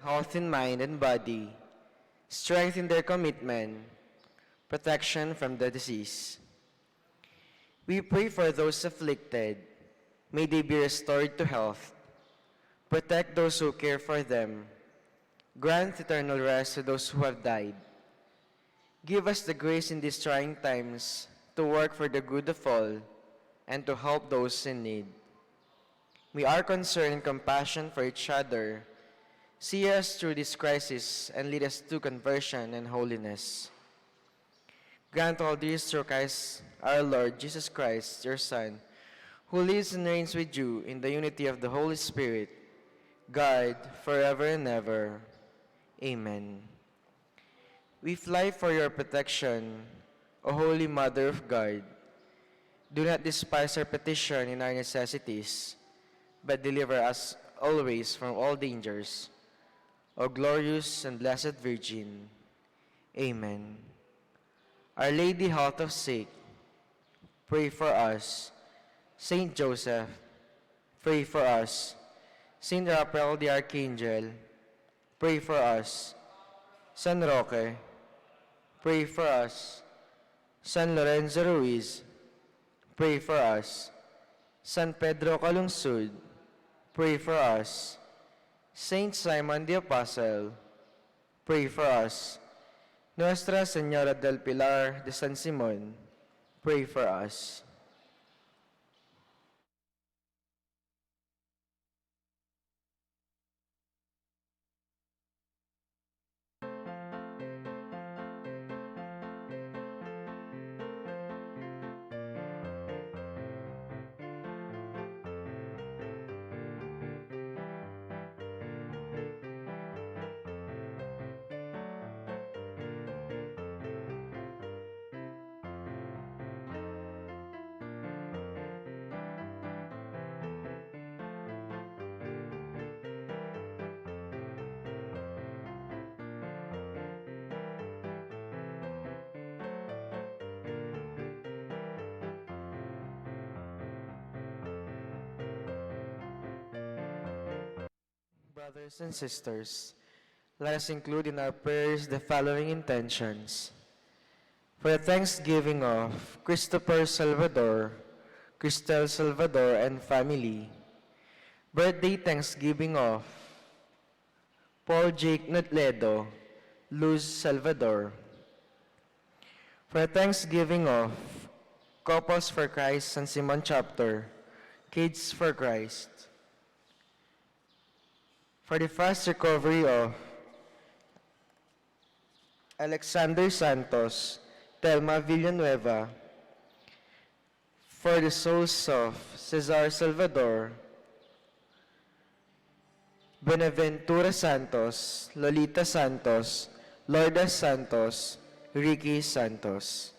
health in mind and body, strength in their commitment, protection from the disease. We pray for those afflicted. May they be restored to health. Protect those who care for them. Grant eternal rest to those who have died. Give us the grace in these trying times to work for the good of all and to help those in need. May our concern and compassion for each other see us through this crisis and lead us to conversion and holiness. Grant all this through Christ, our Lord Jesus Christ, your Son, who lives and reigns with you in the unity of the Holy Spirit, God, forever and ever. Amen. We fly for your protection, O Holy Mother of God. Do not despise our petition in our necessities, but deliver us always from all dangers. O glorious and blessed Virgin. Amen. Our Lady, health of sick, pray for us. Saint Joseph, pray for us. Saint Raphael the Archangel, pray for us. San Roque, pray for us. San Lorenzo Ruiz, pray for us. San Pedro Calungsod, pray for us. Saint Simon the Apostle, pray for us. Nuestra Señora del Pilar de San Simon, pray for us. Brothers and sisters, let us include in our prayers the following intentions. For the thanksgiving of Christopher Salvador, Cristel Salvador and family. Birthday thanksgiving of Paul Jake Notledo, Luz Salvador. For the thanksgiving of Couples for Christ San Simon Chapter, Kids for Christ. For the fast recovery of Alexander Santos, Telma Villanueva. For the souls of Cesar Salvador, Benaventura Santos, Lolita Santos, Lourdes Santos, Ricky Santos.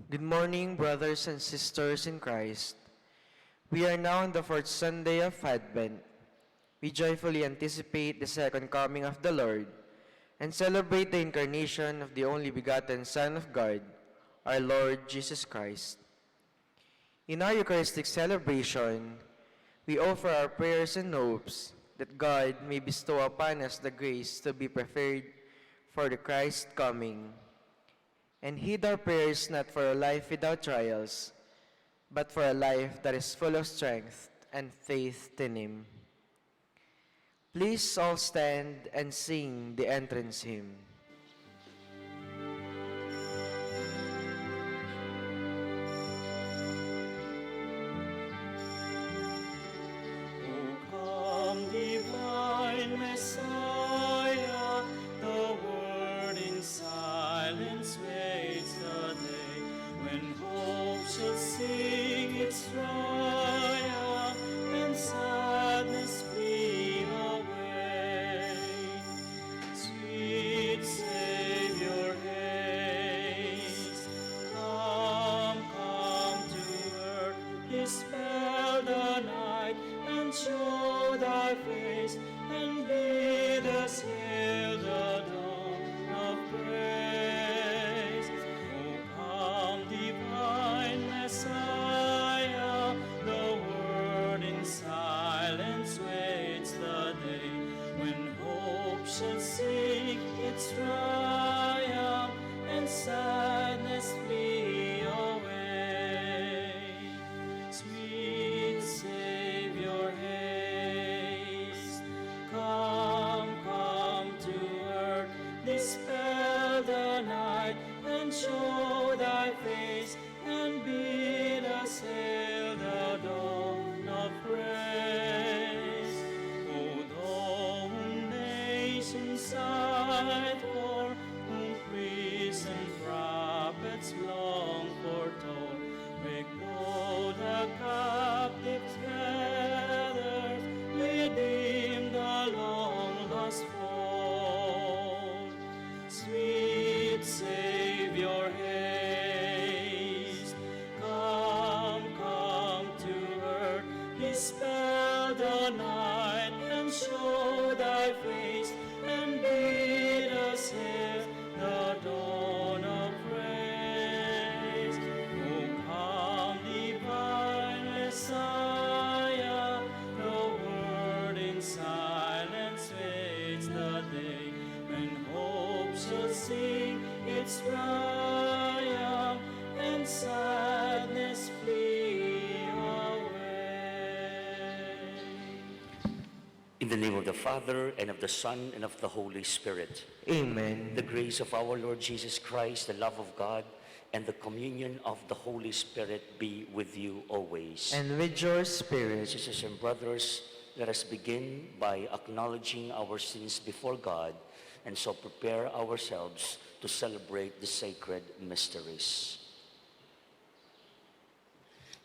Good morning, brothers and sisters in Christ. We are now on the fourth Sunday of Advent. We joyfully anticipate the second coming of the Lord and celebrate the incarnation of the only begotten Son of God, our Lord Jesus Christ. In our Eucharistic celebration, we offer our prayers and hopes that God may bestow upon us the grace to be prepared for the Christ coming, and heed our prayers not for a life without trials, but for a life that is full of strength and faith in Him. Please all stand and sing the entrance hymn. O come, divine Messiah, the Word in silence waits the day when hope shall sing its triumph and sadness flee away. Sweet Savior, haste, come, come to earth, dispel the night, and show thy face, and bid us hail the dawn of praise. O come, divine Messiah, the Word in silence waits the day when hope shall sing its triumph and sadness flee away. Sweet Savior, haste, come, come to earth, dispel the night, and show thy face, and bid us hail the dawn of praise. O thou whom nations sighed for, whom priests and prophets long foretold, make known the captives gathered, redeem the long lost fold. Sweet Savior, haste, come, come to earth, dispel the night, and show thy face, and bid us hail the dawn of praise. O come, divine Messiah, the Word in silence waits the day when hope shall sing its triumph and sadness flee away. In the name of the Father, and of the Son, and of the Holy Spirit. Amen. The grace of our Lord Jesus Christ, the love of God, and the communion of the Holy Spirit be with you always. And with your spirit. Sisters and brothers, let us begin by acknowledging our sins before God, and so prepare ourselves to celebrate the sacred mysteries.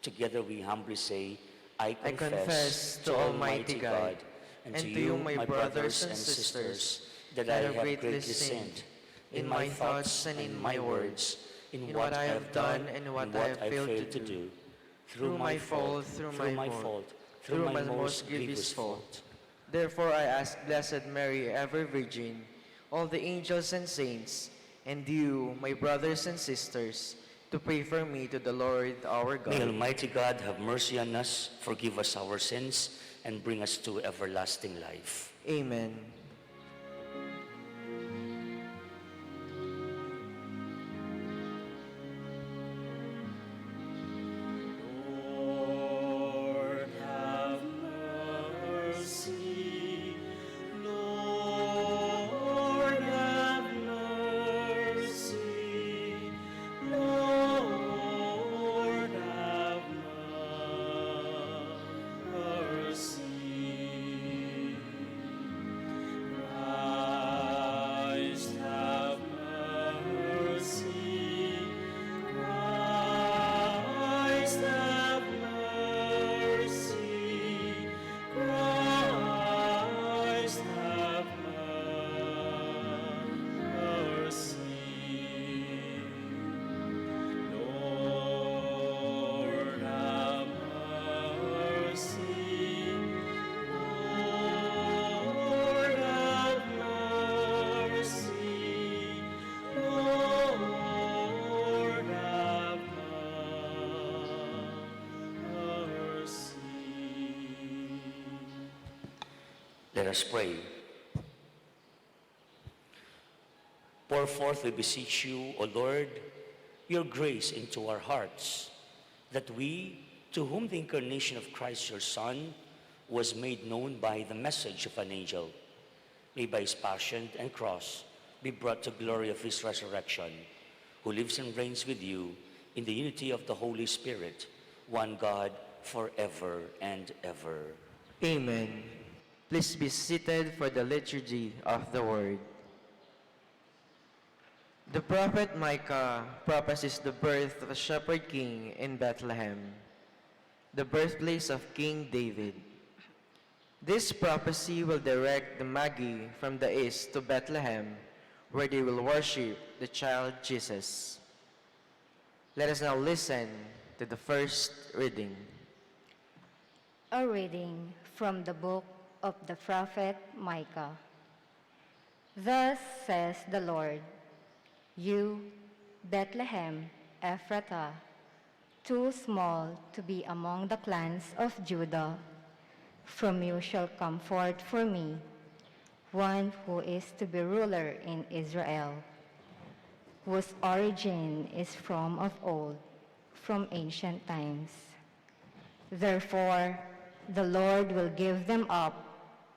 Together we humbly say, I confess to Almighty God and to you, my brothers and sisters, that I have greatly sinned in my thoughts and in my words, in what I have done and what I have failed to do, through my fault, through my most grievous fault. Therefore I ask Blessed Mary, ever Virgin, all the angels and saints, and you, my brothers and sisters, to pray for me to the Lord our God. May Almighty God have mercy on us, forgive us our sins, and bring us to everlasting life. Amen. Lord, have mercy. Lord, have mercy. Lord, have mercy. Let us pray. Pour forth, we beseech you, O Lord, your grace into our hearts, that we, to whom the incarnation of Christ your Son was made known by the message of an angel, may by his passion and cross be brought to glory of his resurrection, who lives and reigns with you in the unity of the Holy Spirit, one God, forever and ever. Amen. Please be seated for the liturgy of the word. The prophet Micah prophesies the birth of a shepherd king in Bethlehem, the birthplace of King David. This prophecy will direct the Magi from the east to Bethlehem, where they will worship the child Jesus. Let us now listen to the first reading. A reading from the book of the prophet Micah. Thus says the Lord, you, Bethlehem, Ephrathah, too small to be among the clans of Judah, from you shall come forth for me one who is to be ruler in Israel, whose origin is from of old, from ancient times. Therefore, the Lord will give them up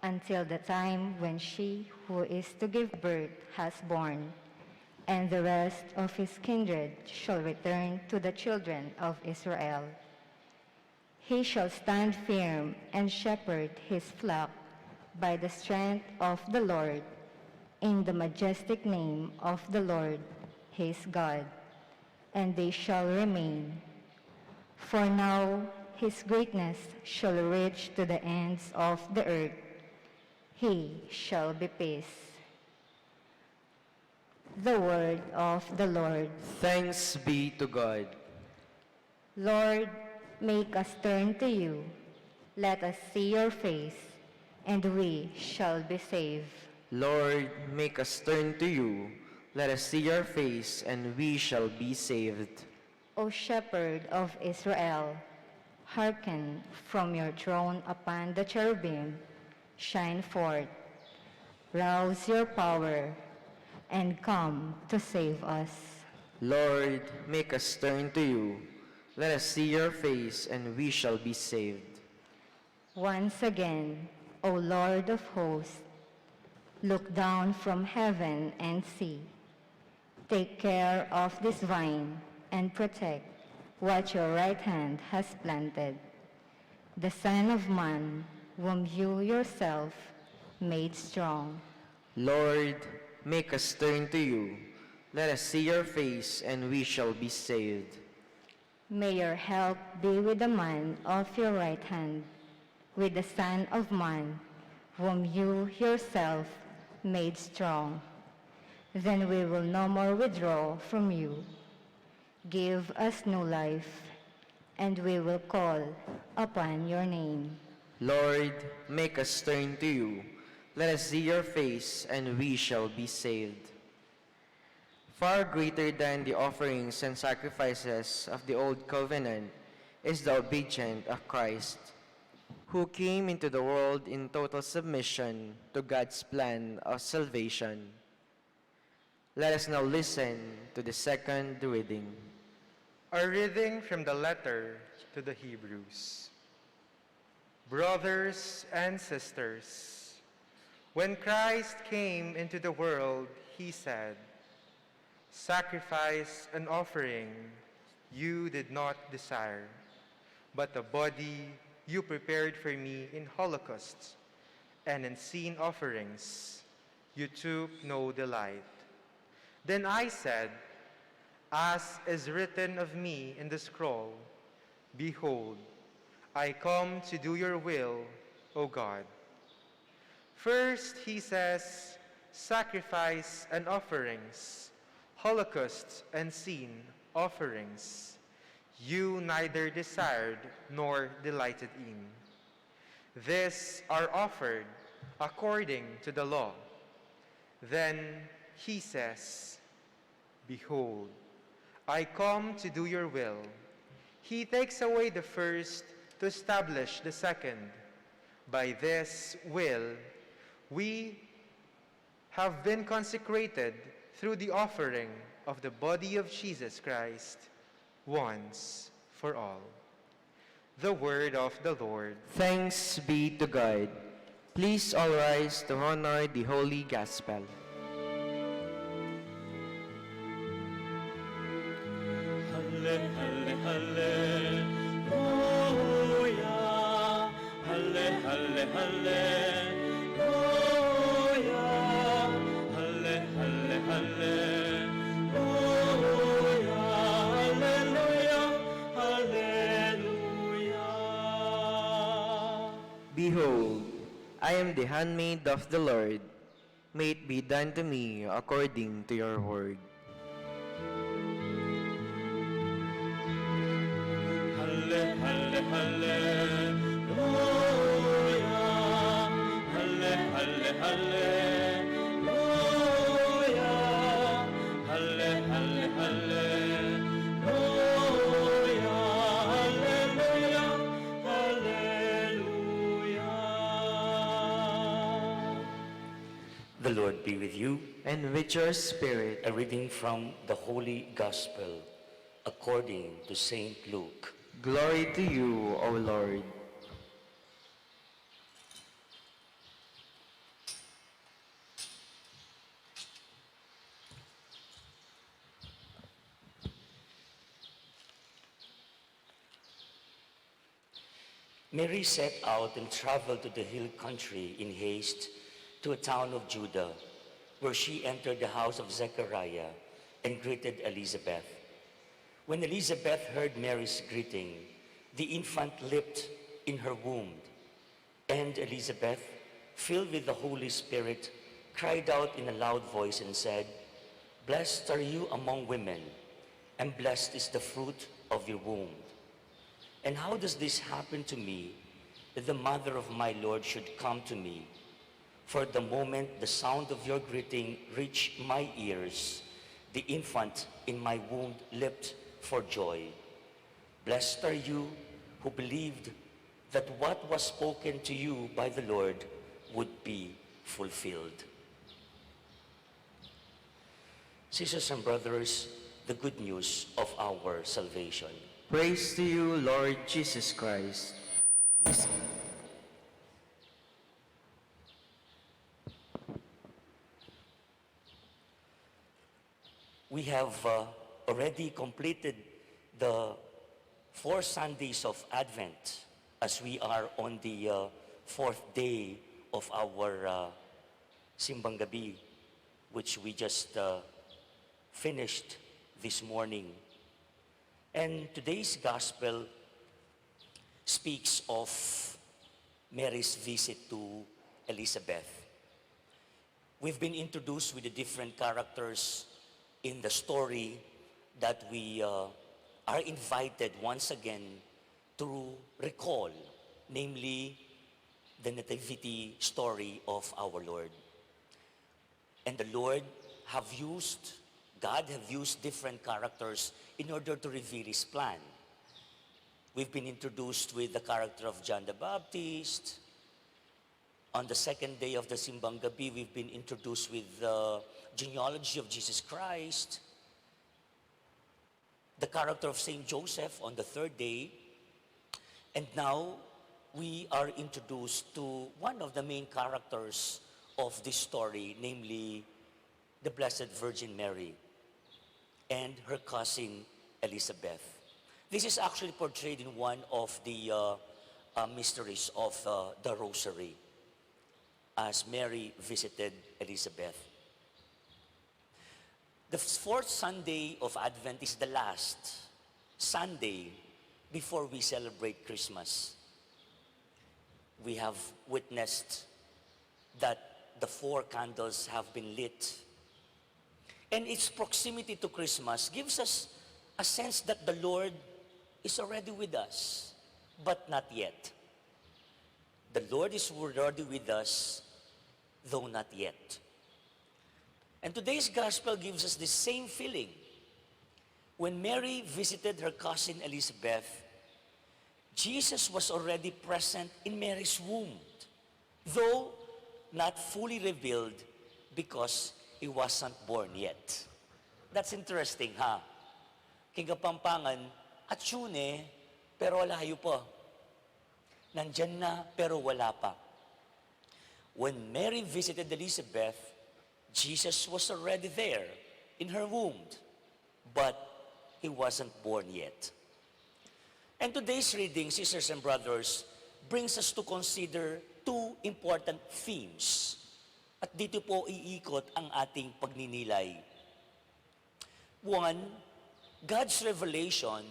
until the time when she who is to give birth has born, and the rest of his kindred shall return to the children of Israel. He shall stand firm and shepherd his flock by the strength of the Lord, in the majestic name of the Lord his God, and they shall remain. For now his greatness shall reach to the ends of the earth. He shall be peace. The word of the Lord. Thanks be to God. Lord, make us turn to you. Let us see your face, and we shall be saved. Lord, make us turn to you. Let us see your face, and we shall be saved. O Shepherd of Israel, hearken from your throne upon the cherubim. Shine forth, rouse your power, and come to save us. Lord, make us turn to you. Let us see your face, and we shall be saved. Once again, O Lord of hosts, look down from heaven and see. Take care of this vine and protect what your right hand has planted, the Son of Man, whom you yourself made strong. Lord, make us turn to you. Let us see your face, and we shall be saved. May your help be with the man of your right hand, with the Son of Man, whom you yourself made strong. Then we will no more withdraw from you. Give us new life, and we will call upon your name. Lord, make us turn to you. Let us see your face, and we shall be saved. Far greater than the offerings and sacrifices of the old covenant is the obedience of Christ, who came into the world in total submission to God's plan of salvation. Let us now listen to the second reading. A reading from the letter to the Hebrews. Brothers and sisters, when Christ came into the world, he said, "Sacrifice and offering you did not desire, but a body you prepared for me in holocausts, and in sin offerings you took no delight." Then I said, "As is written of me in the scroll, behold, I come to do your will, O God." First, he says, sacrifice and offerings, holocausts and sin offerings, you neither desired nor delighted in. These are offered according to the law. Then he says, "Behold, I come to do your will." He takes away the first to establish the second. By this will, We have been consecrated through the offering of the body of Jesus Christ once for all. The word of the Lord. Thanks be to God. Please all rise to honor the Holy Gospel. Halle, halle, hallelujah. Halle, halle, hallelujah. Halle, halle, hallelujah. Hallelujah. Hallelujah. Behold, I am the handmaid of the Lord. May it be done to me according to your word. Halle, halle, hallelujah. Halle, halle, hallelujah. Halle, halle, hallelujah. Hallelujah. Hallelujah. The Lord be with you. And with your spirit, A reading from the Holy Gospel according to Saint Luke. glory to you, O Lord. Mary set out and traveled to the hill country in haste to a town of Judah, where she entered the house of Zechariah and greeted Elizabeth. When Elizabeth heard Mary's greeting, the infant leaped in her womb, and Elizabeth, filled with the Holy Spirit, cried out in a loud voice and said, "Blessed are you among women, and blessed is the fruit of your womb. And how does this happen to me, that the mother of my Lord should come to me? For the moment the sound of your greeting reached my ears, the infant in my womb leapt for joy. Blessed are you who believed that what was spoken to you by the Lord would be fulfilled." Sisters and brothers, the good news of our salvation. Praise to you, Lord Jesus Christ. We have already completed the 4 Sundays of Advent as we are on the 4th day of our Simbang Gabi, which we just finished this morning. And today's gospel speaks of Mary's visit to Elizabeth. We've been introduced with the different characters in the story that we are invited once again to recall, namely the nativity story of our Lord. And the Lord God have used different characters in order to reveal His plan. We've been introduced with the character of John the Baptist. On the second day of the Simbang Gabi, we've been introduced with the genealogy of Jesus Christ, the character of Saint Joseph on the third day, and now we are introduced to one of the main characters of this story, namely the Blessed Virgin Mary and her cousin Elizabeth. This is actually portrayed in one of the mysteries of the Rosary, as Mary visited Elizabeth. The 4th Sunday of Advent is the last Sunday before we celebrate Christmas. We have witnessed that the 4 candles have been lit. And its proximity to Christmas gives us a sense that the Lord is already with us, but not yet. The Lord is already with us, though not yet. And today's gospel gives us the same feeling. When Mary visited her cousin Elizabeth, Jesus was already present in Mary's womb, though not fully revealed because he wasn't born yet. That's interesting, ha? Kingapampangan, atsune, pero layo pa. Nandyan na, pero wala pa. When Mary visited Elizabeth, Jesus was already there in her womb, but he wasn't born yet. And today's reading, sisters and brothers, brings us to consider two important themes. At dito po iikot ang ating pagninilay. One, God's revelation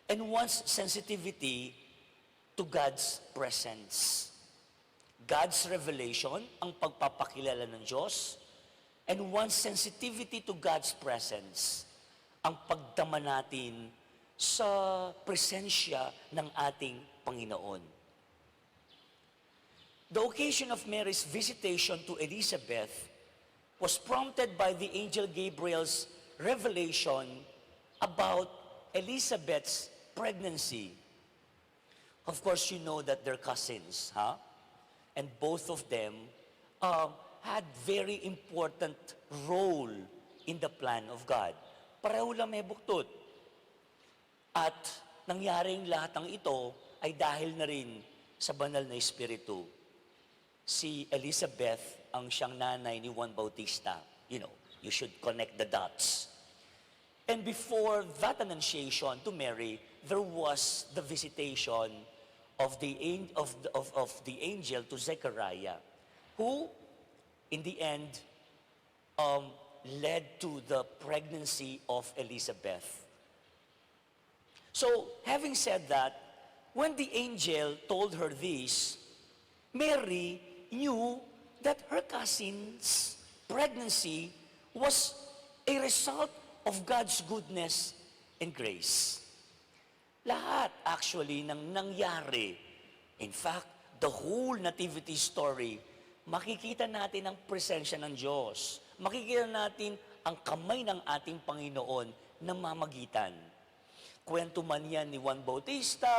and one's sensitivity to God's presence. God's revelation, ang pagpapakilala ng Diyos, and one's sensitivity to God's presence, ang pagdama natin sa presensya ng ating Panginoon. The occasion of Mary's visitation to Elizabeth was prompted by the angel Gabriel's revelation about Elizabeth's pregnancy. Of course, you know that they're cousins, huh? And both of them had very important role in the plan of God. Pareho lang may buktot. At nangyaring lahat ng ito ay dahil na rin sa banal na Espiritu. Si Elizabeth ang siyang nanay ni Juan Bautista. You know, you should connect the dots. And before that annunciation to Mary, there was the visitation of the angel to Zechariah, who, in the end, led to the pregnancy of Elizabeth. So, having said that, when the angel told her this, Mary knew that her cousin's pregnancy was a result of God's goodness and grace. Lahat actually ng nangyari. In fact, the whole nativity story, makikita natin ang presensya ng Diyos. Makikita natin ang kamay ng ating Panginoon na mamagitan. Kwento man yan ni Juan Bautista,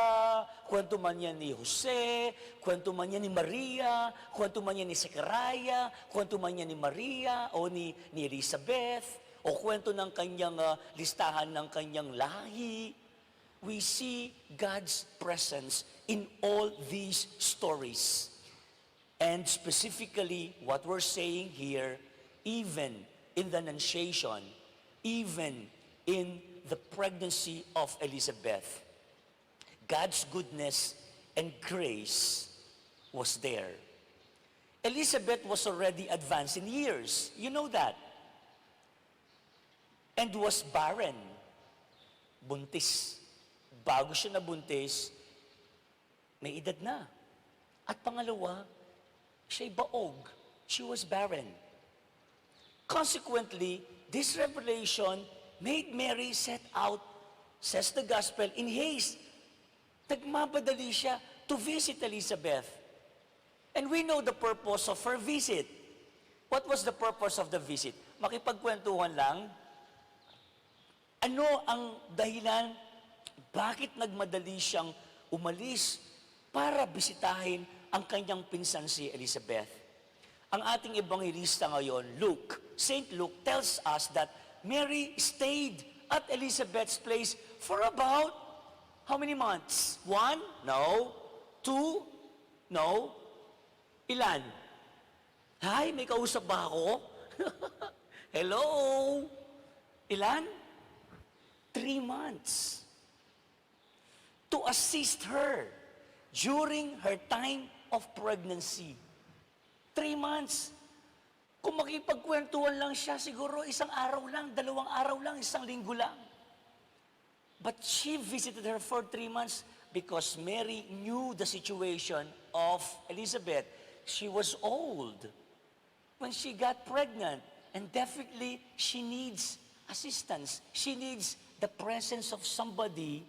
kwento man yan ni Jose, kwento man yan ni Maria, kwento man yan ni Zechariah, kwento man yan ni Maria o ni Elizabeth, o kwento ng kanyang listahan ng kanyang lahi. We see God's presence in all these stories. And specifically, what we're saying here, even in the Annunciation, even in the pregnancy of Elizabeth, God's goodness and grace was there. Elizabeth was already advanced in years. You know that. And was barren. Buntis. Bago siya nabuntis, may edad na. At pangalawa, siya'y baog. She was barren. Consequently, this revelation made Mary set out, says the gospel, in haste. Nagmamadali siya to visit Elizabeth. And we know the purpose of her visit. What was the purpose of the visit? Makipagkwentuhan lang. Ano ang dahilan? Bakit nagmadali siyang umalis para bisitahin ang kanyang pinsan si Elizabeth? Ang ating ebanghelista ngayon, Saint Luke tells us that Mary stayed at Elizabeth's place for about how many months? 1? No. 2? No. Ilan? Hay, may kausap ba ako? Hello? Ilan? 3 months. To assist her during her time of pregnancy. 3 months. Kung makipagkwentuhan lang siya, siguro 1 araw lang, 2 araw lang, 1 linggo lang. But she visited her for 3 months because Mary knew the situation of Elizabeth. She was old when she got pregnant, and definitely she needs assistance. She needs the presence of somebody,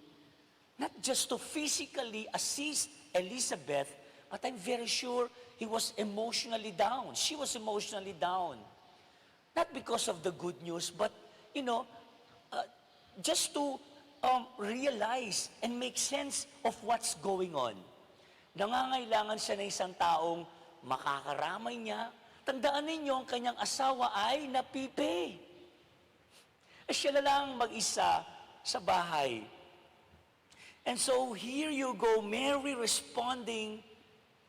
not just to physically assist Elizabeth, but I'm very sure he was emotionally down. She was emotionally down. Not because of the good news, but, just to realize and make sense of what's going on. Nangangailangan siya ng isang taong makakaramay niya. Tandaan ninyo, ang kanyang asawa ay napipi. Siya na lang mag-isa sa bahay. And so here you go, Mary responding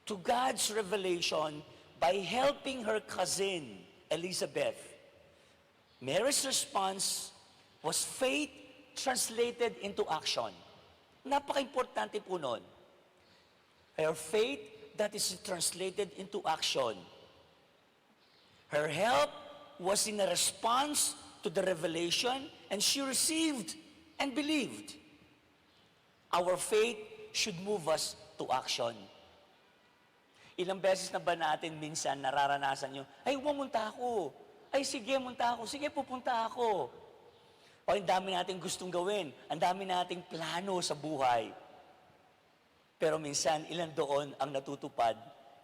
to God's revelation by helping her cousin, Elizabeth. Mary's response was faith translated into action. Napaka-importante po nun. Her faith that is translated into action. Her help was in a response to the revelation, and she received and believed. Our faith should move us to action. Ilang beses na ba natin minsan nararanasan nyo, ay, pumunta ako. Ay, sige, munta ako. Sige, pupunta ako. O, ang dami nating gustong gawin. Ang dami nating plano sa buhay. Pero minsan, ilan doon ang natutupad,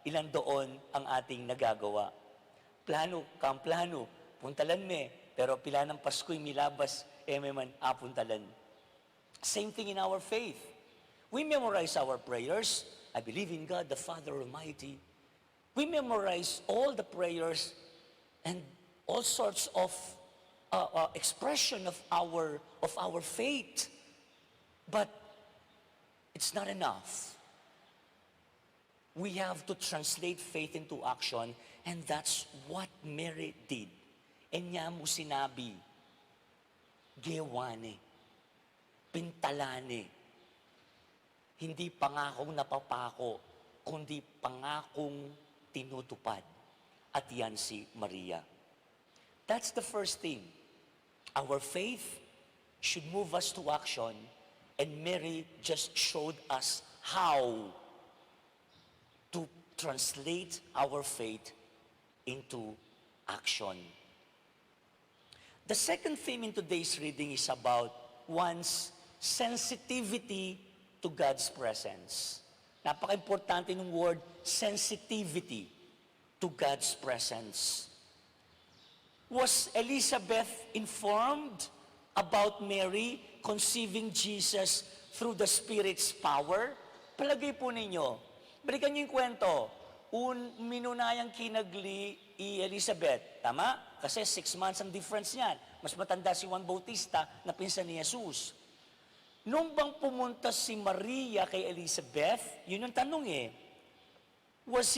ilan doon ang ating nagagawa. Plano, plano, puntalan me, pero pila ng Pasko'y milabas, may man apuntalan. Same thing in our faith. We memorize our prayers. I believe in God, the Father Almighty. We memorize all the prayers and all sorts of expression of our faith. But it's not enough. We have to translate faith into action, and that's what Mary did. And niya mo sinabi, gewane, pintalane, hindi pangakong napapako, kundi pangakong tinutupad. At yan si Maria. That's the first thing. Our faith should move us to action, and Mary just showed us how to translate our faith into action. The second theme in today's reading is about one's sensitivity to God's presence. Napaka-importante ng word, sensitivity to God's presence. Was Elizabeth informed about Mary conceiving Jesus through the Spirit's power? Palagay po ninyo, balikan niyo yung kwento. Minunayang kinagli Elizabeth. Tama? Kasi 6 months ang difference niyan. Mas matanda si Juan Bautista na pinsan ni Jesus. Nung bang pumunta si Maria kay Elizabeth, yun ang tanong eh. Was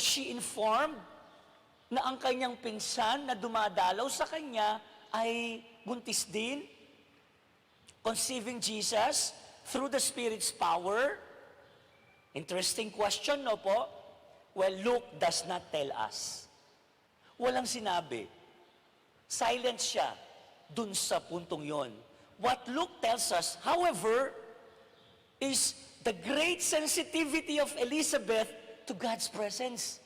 she informed na ang kanyang pinsan na dumadalaw sa kanya ay buntis din? Conceiving Jesus through the Spirit's power? Interesting question, no po? Well, Luke does not tell us. Walang sinabi. Silent siya dun sa puntong yon. What Luke tells us, however, is the great sensitivity of Elizabeth to God's presence.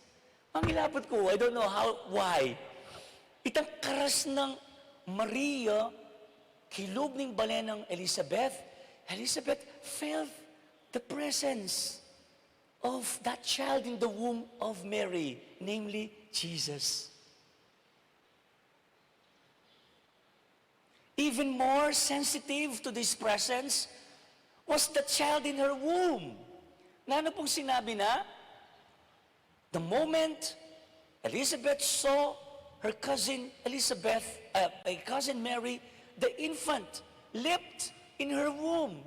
Mamilapot ko, I don't know why. Itang karas ng Maria, kilog ng balen ng Elizabeth felt the presence of that child in the womb of Mary, namely Jesus. Even more sensitive to this presence was the child in her womb. Na ano pong sinabi na? The moment Elizabeth saw her cousin cousin Mary, the infant leapt in her womb.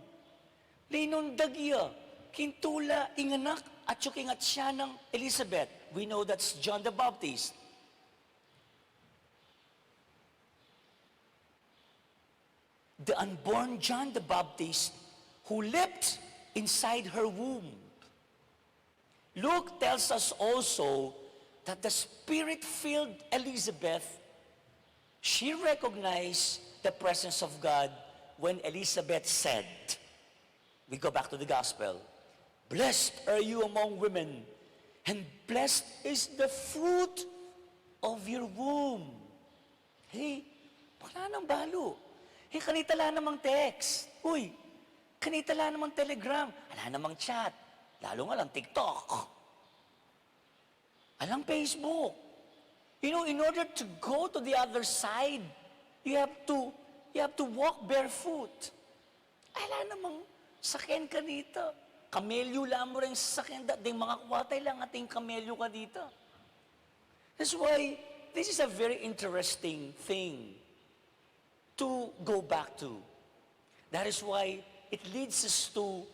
Linondagya, kintula, inganak, at ingat siya ng Elizabeth. We know that's John the Baptist. The unborn John the Baptist who leapt inside her womb. Luke tells us also that the Spirit-filled Elizabeth, she recognized the presence of God when Elizabeth said, we go back to the gospel, "Blessed are you among women, and blessed is the fruit of your womb." Hey, wala nang balo. Hey, kanitala namang text. Uy, kanitala namang telegram. Wala namang chat. Lalo nga lang TikTok. Alang Facebook. You know, in order to go to the other side, you have to walk barefoot. Wala namang sakyan ka nito. Kamelyo lang mo rin sa sakyan. Ding mga kwatay lang ating kamelyo ka dito. That's why this is a very interesting thing to go back to. That is why it leads us to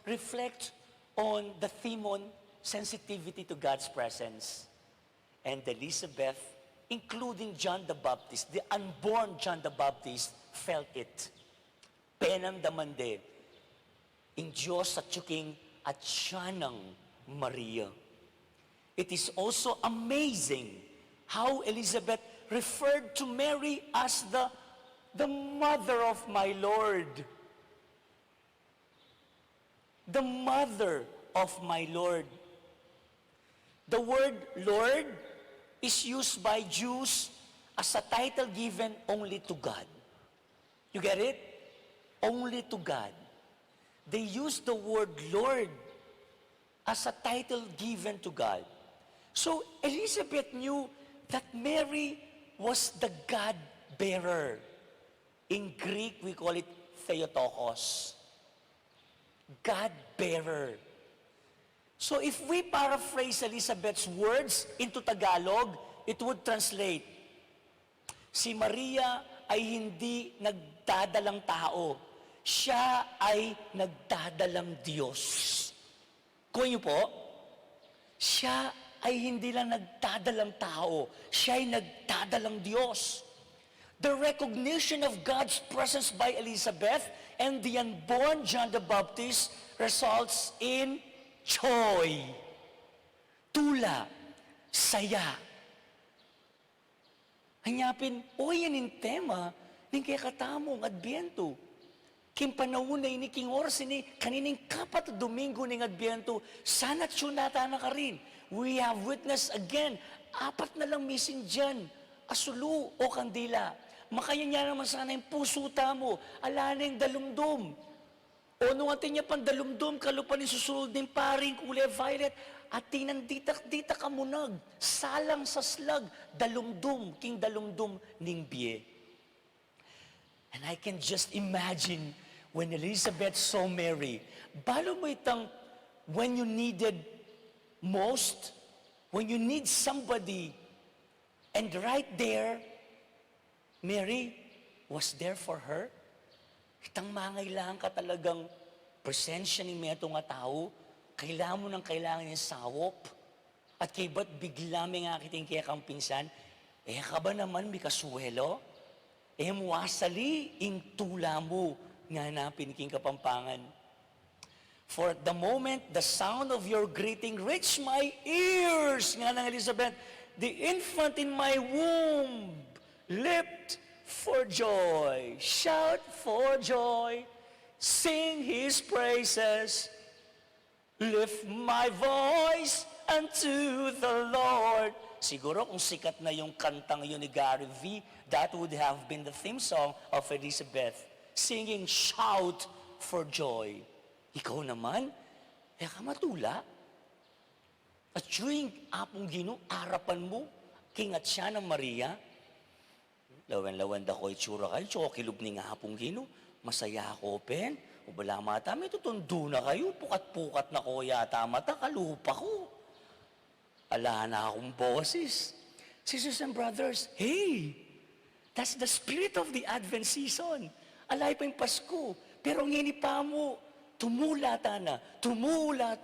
reflect on the theme on sensitivity to God's presence. And Elizabeth, including John the Baptist, the unborn John the Baptist, felt it. Penamdaman din. In Diyos at yuking at siya ng Maria. It is also amazing how Elizabeth referred to Mary as the mother of my Lord. The mother of my Lord. The word Lord is used by Jews as a title given only to God. You get it? Only to God. They use the word Lord as a title given to God. So Elizabeth knew that Mary was the God-bearer. In Greek, we call it Theotokos. God-bearer. So if we paraphrase Elizabeth's words into Tagalog, it would translate, si Maria ay hindi nagdadalang tao. Siya ay nagdadalang Diyos. Kuha niyo po, siya ay hindi lang nagdadalang tao. Siya ay nagdadalang Diyos. The recognition of God's presence by Elizabeth and the unborn John the Baptist results in joy, tula, saya. Hanyapin, yan yung tema ng kaya katamong Adbyento. Kim panahon na ini king oras ini kanining kapat Domingo ng Adbyento, sana tsunata na ka rin. We have witnessed again, 4 na lang missing dyan, asulu o kandila. Makaya niya naman sana yung puso mo, ala na yung dalumdum. O nung atin niya pang dalumdum, kalupan ni susunod ng paring kulay violet, at tinandita kamunag, salang sa slag, dalumdum, king dalumdum ning biye. And I can just imagine when Elizabeth saw Mary, balo mo itang when you needed most, when you need somebody, and right there, Mary was there for her. Itang mangailangan ka talagang presensya ni meto nga tao, kailangan mo ng kailangan yung sawop, at kay ba't bigla may nga kiting kaya kang pinsan, ka ba naman may kasuwelo? Muasali ing tula mo nga napin king kapampangan. For at the moment, the sound of your greeting reached my ears, nga ng Elizabeth, the infant in my womb leapt for joy, shout for joy, sing His praises, lift my voice unto the Lord. Siguro kung sikat na yung kantang yun ni Gary V, that would have been the theme song of Elizabeth, singing shout for joy. Ikaw naman, ka matula. At yung apong Gino, arapan mo, kingat siya ng Maria. Lawan-lawan da ko itsura kayo, tsaka kilub ni nga hapong Gino. Masaya ako, pen. O bala mata, may tutundo na kayo. Pukat-pukat na ko yata mata, kalupa ko. Ala na akong boses. Sisters and brothers, hey, that's the spirit of the Advent season. Alay pa yung Pasko. Pero ngini pa mo, tumula tana. Tumula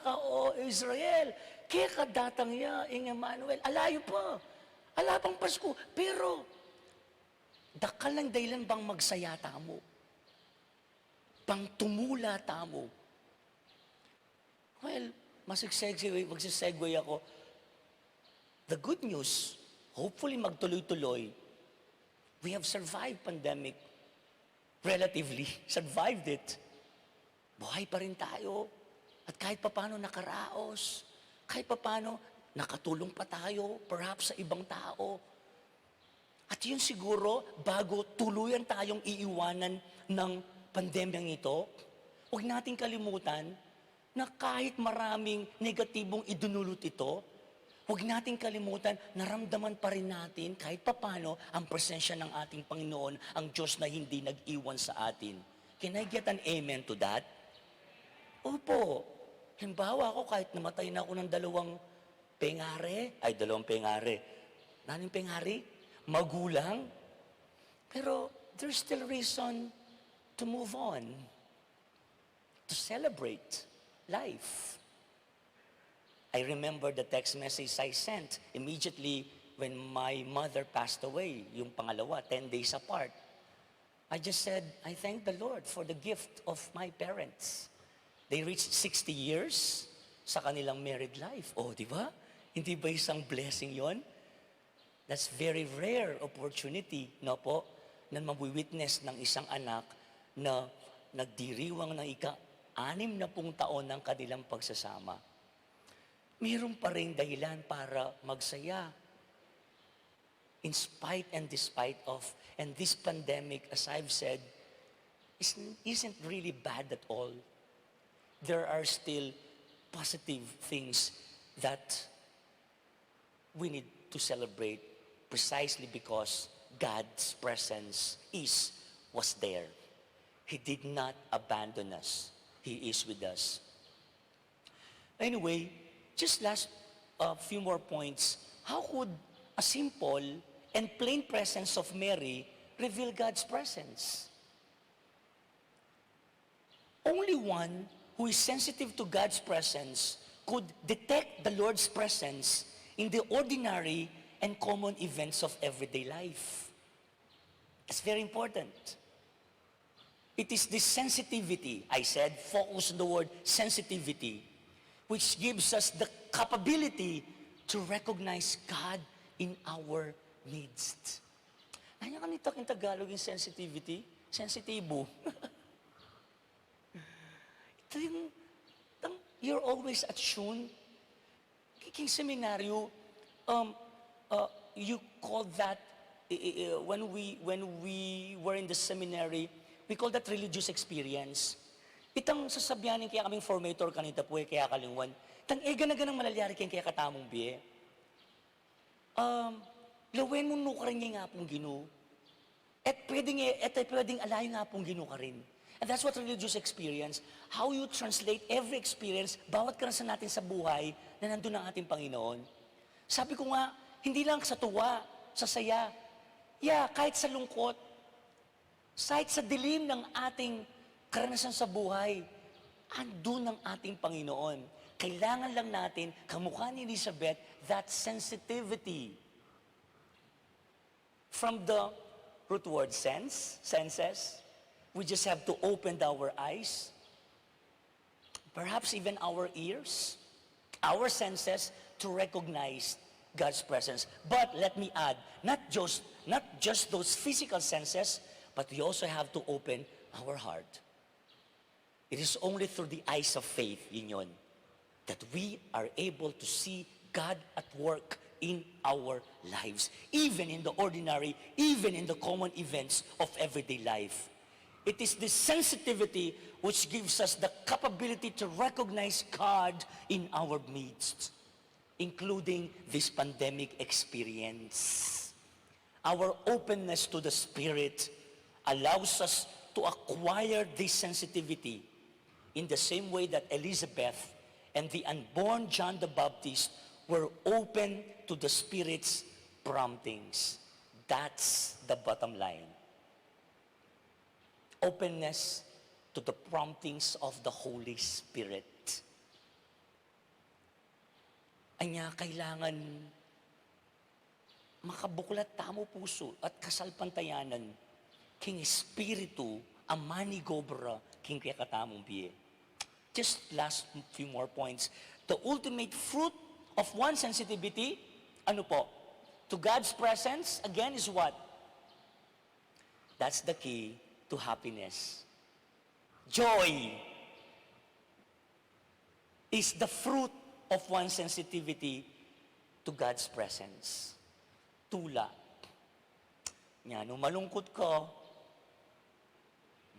ka, o Israel. Kaya kadatang ya, ing Emmanuel. Alayo pa. Ala pang Pasko. Pero, dakal lang dahilan bang magsaya tamo? Bang tumula tamo? Well, magsisegue ako. The good news, hopefully magtuloy-tuloy, we have survived pandemic. Relatively, survived it. Buhay pa rin tayo. At kahit papano nakaraos, kahit papano nakatulong pa tayo, perhaps sa ibang tao. At yun siguro, bago tuluyan tayong iiwanan ng pandemyang ito, huwag nating kalimutan na kahit maraming negatibong idunulot ito, huwag nating kalimutan, naramdaman pa rin natin kahit papano ang presensya ng ating Panginoon, ang Diyos na hindi nag-iwan sa atin. Can I get an amen to that? Opo. Halimbawa ako, kahit namatay na ako ng dalawang pengare. Naning pengari? Magulang. Pero there's still reason to move on, to celebrate life. I remember the text message I sent immediately when my mother passed away, yung pangalawa, 10 days apart. I just said, I thank the Lord for the gift of my parents. They reached 60 years sa kanilang married life. Oh, di ba? Hindi ba isang blessing yon? That's very rare opportunity, no po, na mawi-witness ng isang anak na nagdiriwang ng ika-6 na taon ng kanilang pagsasama. Mayroon pa rin dahilan para magsaya. In spite and despite of, and this pandemic, as I've said, isn't really bad at all. There are still positive things that we need to celebrate precisely because God's presence was there. He did not abandon us. He is with us. Anyway, just last few more points. How could a simple and plain presence of Mary reveal God's presence? Only one who is sensitive to God's presence could detect the Lord's presence in the ordinary and common events of everyday life. It's very important. It is this sensitivity, I said, focus on the word sensitivity, which gives us the capability to recognize God in our midst. Ano ka nito in Tagalog yung sensitivity? Sensitibo. Ito yung, you're always attuned. Kiking seminaryo, you call that, when we were in the seminary, we call that religious experience. Itang sasabyanin kaya kaming formator kanita po, kaya kalingwan. Itang ganaganang malalyari kaya katamong biye. Lawen mo nukarin niya nga pong gino. At pwedeng alayo nga pong gino ka rin. And that's what religious experience, how you translate every experience, bawat karanasan natin sa buhay na nandun ang ating Panginoon. Sabi ko nga, hindi lang sa tuwa, sa saya, kahit sa lungkot, kahit sa dilim ng ating karanasan sa buhay, andun ang ating Panginoon. Kailangan lang natin, kamukha ni Elizabeth, that sensitivity. From the root word senses, we just have to open our eyes, perhaps even our ears, our senses to recognize God's presence. But let me add, not just those physical senses, but we also have to open our heart. It is only through the eyes of faith, yun, that we are able to see God at work in our lives, even in the ordinary, even in the common events of everyday life. It is this sensitivity which gives us the capability to recognize God in our midst, including this pandemic experience. Our openness to the Spirit allows us to acquire this sensitivity in the same way that Elizabeth and the unborn John the Baptist were open to the Spirit's promptings. That's the bottom line. Openness to the promptings of the Holy Spirit. Anya, kailangan makabuklat tamo puso at kasalpantayanan king Espiritu amani gobra king kaya katamong biye. Just last few more points. The ultimate fruit of one sensitivity, ano po? To God's presence, again, is what? That's the key to happiness. Joy is the fruit of one's sensitivity to God's presence. Tula. Nga, nung malungkot ka,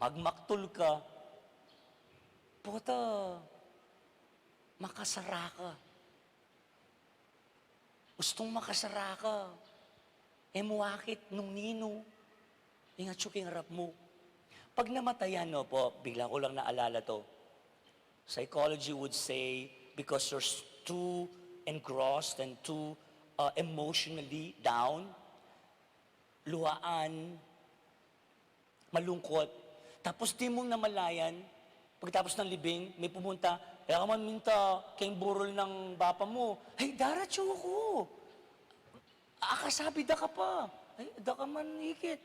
magmaktul ka, puta, makasara ka. Gustong makasara ka. Muwakit nung nino. Ingat yung harap mo. Pag namatayan, no po, bigla ko lang naalala to. Psychology would say because you're too engrossed and too emotionally down, luhaan, malungkot. Tapos di mong namalayan, pagkatapos ng libing, may pumunta, kaya ka man minta, kayong burol ng bapa mo, ay, daratyo ako. Akasabi da ka pa. Ay, da ka man higit.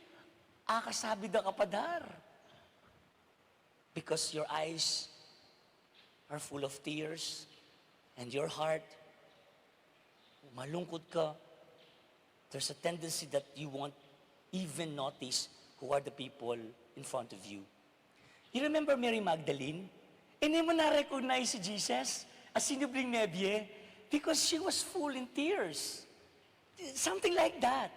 Akasabi da ka pa dar. Because your eyes are full of tears and your heart, malungkot ka. There's a tendency that you won't even notice who are the people in front of you. You remember Mary Magdalene? Hindi mo na-recognize si Jesus as sinubling nebye because she was full in tears. Something like that.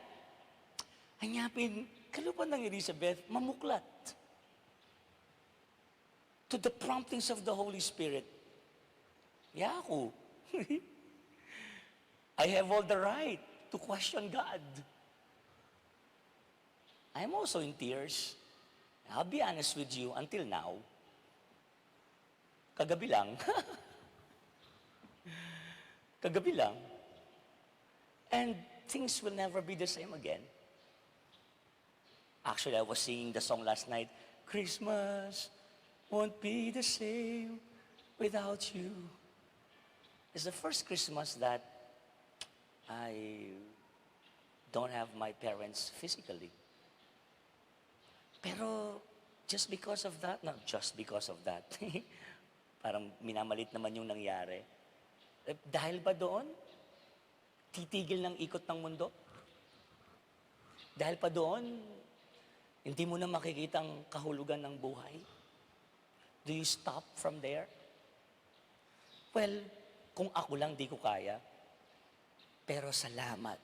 Anyapin, kalupan ng Elizabeth, mamuklat. To the promptings of the Holy Spirit. Yaku. I have all the right to question God. I'm also in tears. I'll be honest with you, until now, kagabi lang, kagabi lang, and things will never be the same again. Actually, I was singing the song last night, Christmas won't be the same without you. It's the first Christmas that I don't have my parents physically. Pero just because of that, not just because of that, parang minamalit naman yung nangyari. Dahil ba doon, titigil ng ikot ng mundo? Dahil pa doon, hindi mo na makikita ang kahulugan ng buhay? Do you stop from there? Well, kung ako lang di ko kaya, pero salamat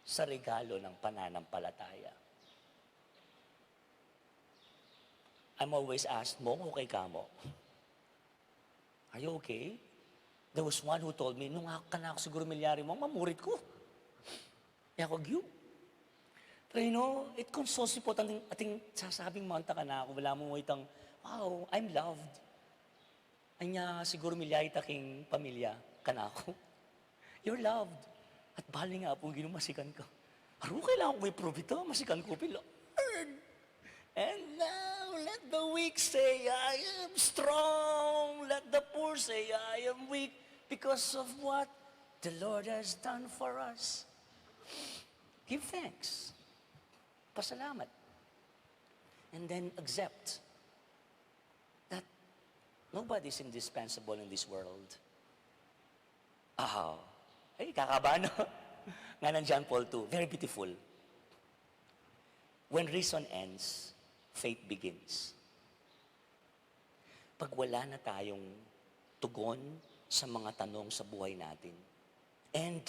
sa regalo ng pananampalataya. I'm always asked, Mo, okay ka mo? Are you okay? There was one who told me, nung ka na ako siguro milyari mo, mamurit ko. Kaya ako, you. Pero you know, it consoles po ating sasabing manta ka na ako, wala mo itang, wow, I'm loved. Anya siguro milyari taking pamilya ka na ako. You're loved. At bali nga po, ginumasikan ka. Aro, kailangan ko i-prove ito, masikan ko, Lord. And now, let the weak say, I am strong. Let the poor say, I am weak. Because of what the Lord has done for us. Give thanks. Pasalamat. And then accept that nobody is indispensable in this world. Ay, kakaba, no? Nga ng John Paul II. Very beautiful. When reason ends, faith begins. Pag wala na tayong tugon sa mga tanong sa buhay natin, and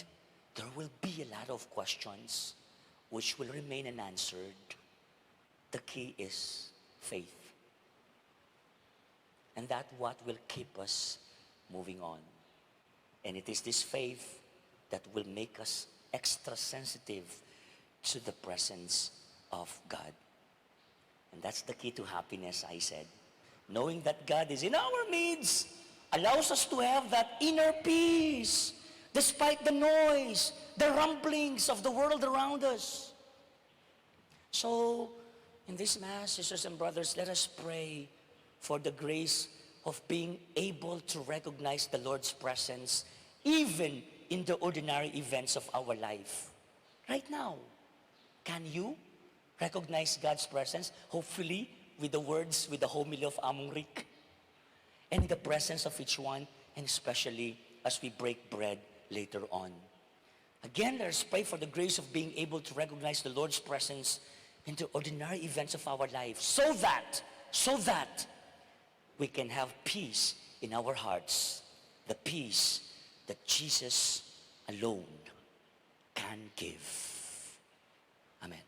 there will be a lot of questions which will remain unanswered, the key is faith. And that's what will keep us moving on. And it is this faith that will make us extra sensitive to the presence of God. And that's the key to happiness, I said. Knowing that God is in our midst allows us to have that inner peace despite the noise, the rumblings of the world around us. So, in this Mass, sisters and brothers, let us pray for the grace of being able to recognize the Lord's presence even in the ordinary events of our life. Right now, can you recognize God's presence, hopefully with the words, with the homily of Among Rik, and in the presence of each one, and especially as we break bread later on. Again, let us pray for the grace of being able to recognize the Lord's presence in the ordinary events of our life, so that we can have peace in our hearts, the peace that Jesus alone can give. Amen.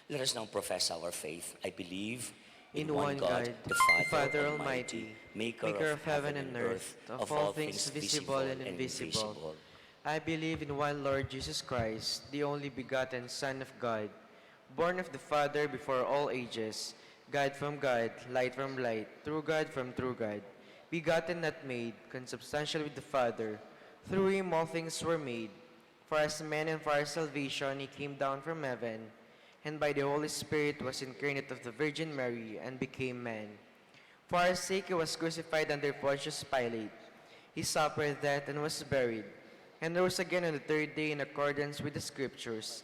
Let us now profess our faith. I believe In one God, the Father Almighty, maker of heaven and earth, of all things visible and invisible. I believe in one Lord Jesus Christ, the only begotten Son of God, born of the Father before all ages, God from God, light from light, true God from true God, begotten not made, consubstantial with the Father. Through him all things were made. For us men and for our salvation he came down from heaven, and by the Holy Spirit was incarnate of the Virgin Mary and became man. For our sake he was crucified under Pontius Pilate. He suffered death and was buried, and rose again on the third day in accordance with the Scriptures.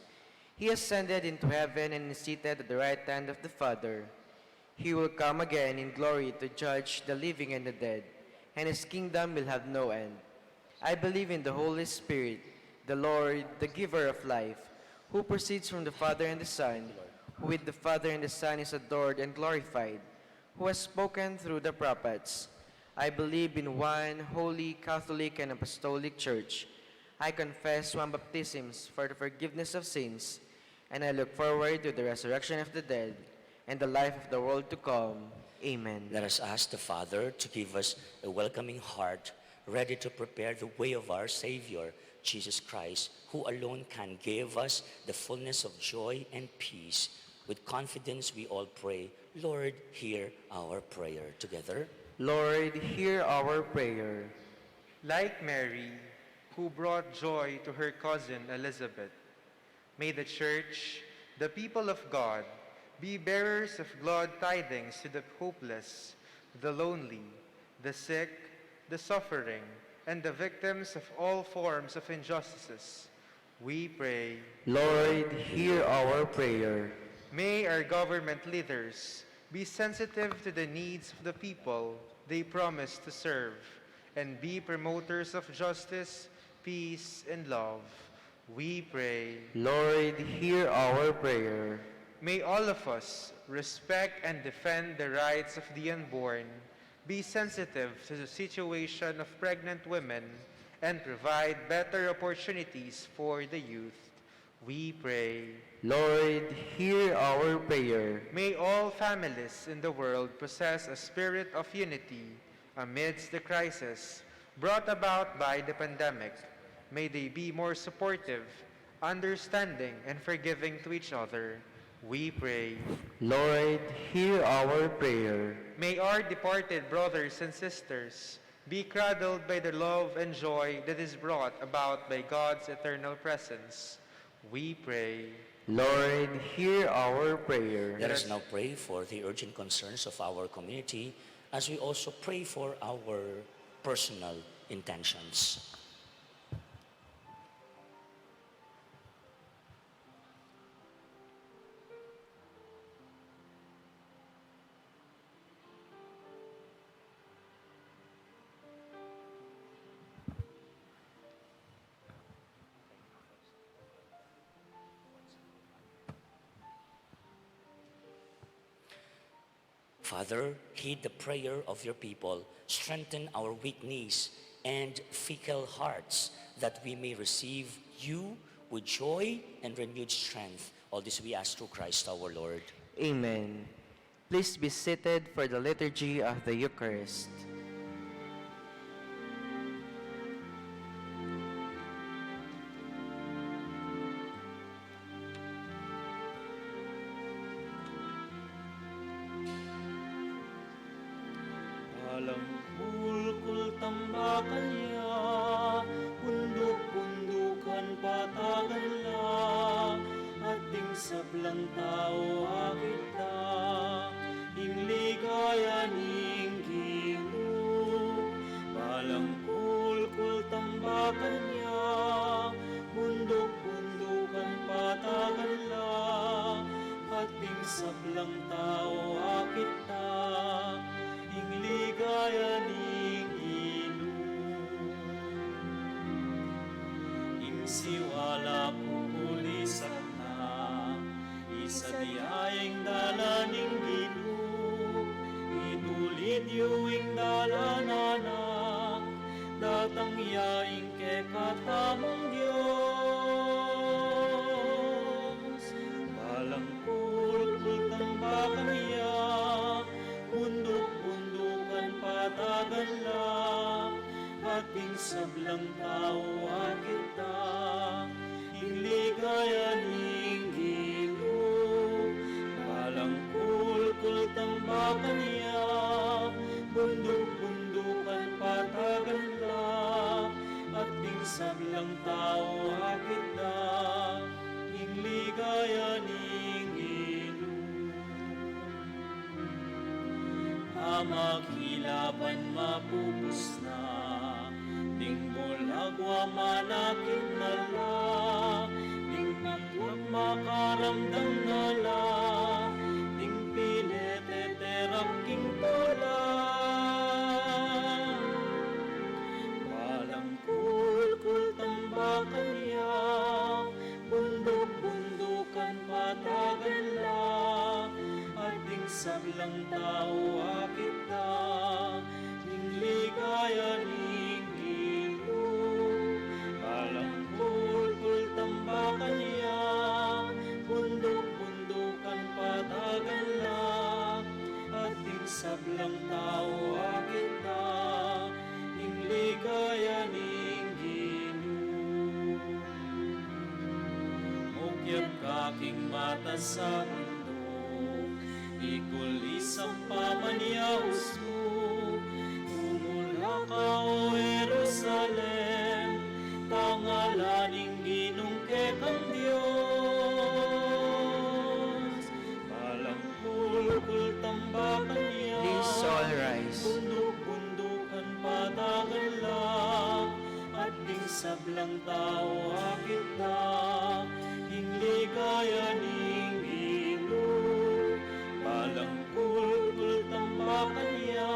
He ascended into heaven and is seated at the right hand of the Father. He will come again in glory to judge the living and the dead, and his kingdom will have no end. I believe in the Holy Spirit, the Lord, the giver of life, who proceeds from the Father and the Son, who with the Father and the Son is adored and glorified, who has spoken through the prophets. I believe in one holy, Catholic, and Apostolic Church. I confess one baptisms for the forgiveness of sins, and I look forward to the resurrection of the dead and the life of the world to come. Amen. Let us ask the Father to give us a welcoming heart, ready to prepare the way of our Savior, Jesus Christ, who alone can give us the fullness of joy and peace. With confidence we all pray, Lord, hear our prayer. Together. Lord, hear our prayer. Like Mary, who brought joy to her cousin Elizabeth, may the Church, the people of God, be bearers of glad tidings to the hopeless, the lonely, the sick, the suffering, and the victims of all forms of injustices. We pray. Lord, hear our prayer. May our government leaders be sensitive to the needs of the people they promise to serve, and be promoters of justice, peace, and love. We pray. Lord, hear our prayer. May all of us respect and defend the rights of the unborn, be sensitive to the situation of pregnant women, and provide better opportunities for the youth. We pray. Lord, hear our prayer. May all families in the world possess a spirit of unity amidst the crisis brought about by the pandemic. May they be more supportive, understanding, and forgiving to each other. We pray. Lord, hear our prayer. May our departed brothers and sisters be cradled by the love and joy that is brought about by God's eternal presence. We pray. Lord, hear our prayer. Let us now pray for the urgent concerns of our community as we also pray for our personal intentions. Father, heed the prayer of your people. Strengthen our weak knees and fickle hearts, that we may receive you with joy and renewed strength. All this we ask through Christ our Lord. Amen. Please be seated for the liturgy of the Eucharist. Alam kulkul tambakan niya, pundok-pundukan patagan la, ating sablang tao akita, ing ligaya ning gilu. Alam kulkul tambakan niya, pundok-pundukan patagan la, ating sablang tao akita, ligaya ning inum. Imsiwala pupulisan na, isa diayeng dala ning ginum. Itulit yuwing dala nanak, datang yaing ke katamang Diyos. Balang kulkul tambakan niya, pundok-pundukan patagan la, ating sablang tao akit na, inligaya ning Ginoo. Balang kulkul tambakan niya, bundok-bundukan patagan la, at sablang tao akit na, inligaya ning Ginoo. Makilaban mapupus na, ding bulagwa manakit na la, ding pitwag makaramdam na la, ding pileteterap king tola. Walang kulkul tambakan niya, bundok-bundukan patagan la, at ding sablang tao akit na, inligaya ning Ginoo. Walang kulkul tambakan niya, bundok-bundukan patagan la, at ding sablang tao akit na, inligaya ning Ginoo. Mukyat kaking mata sa bundok, ikulisang pamaniyahos mo. Tumula ka o Jerusalem, tangalaning ginungke kang Diyos. Palang kulkul tambakan niya, Please all rise. bundok-bundukan patagan la, at ding sablang tao akit na, inligaya ning Ginoo. Palang kulkul tambakan niya,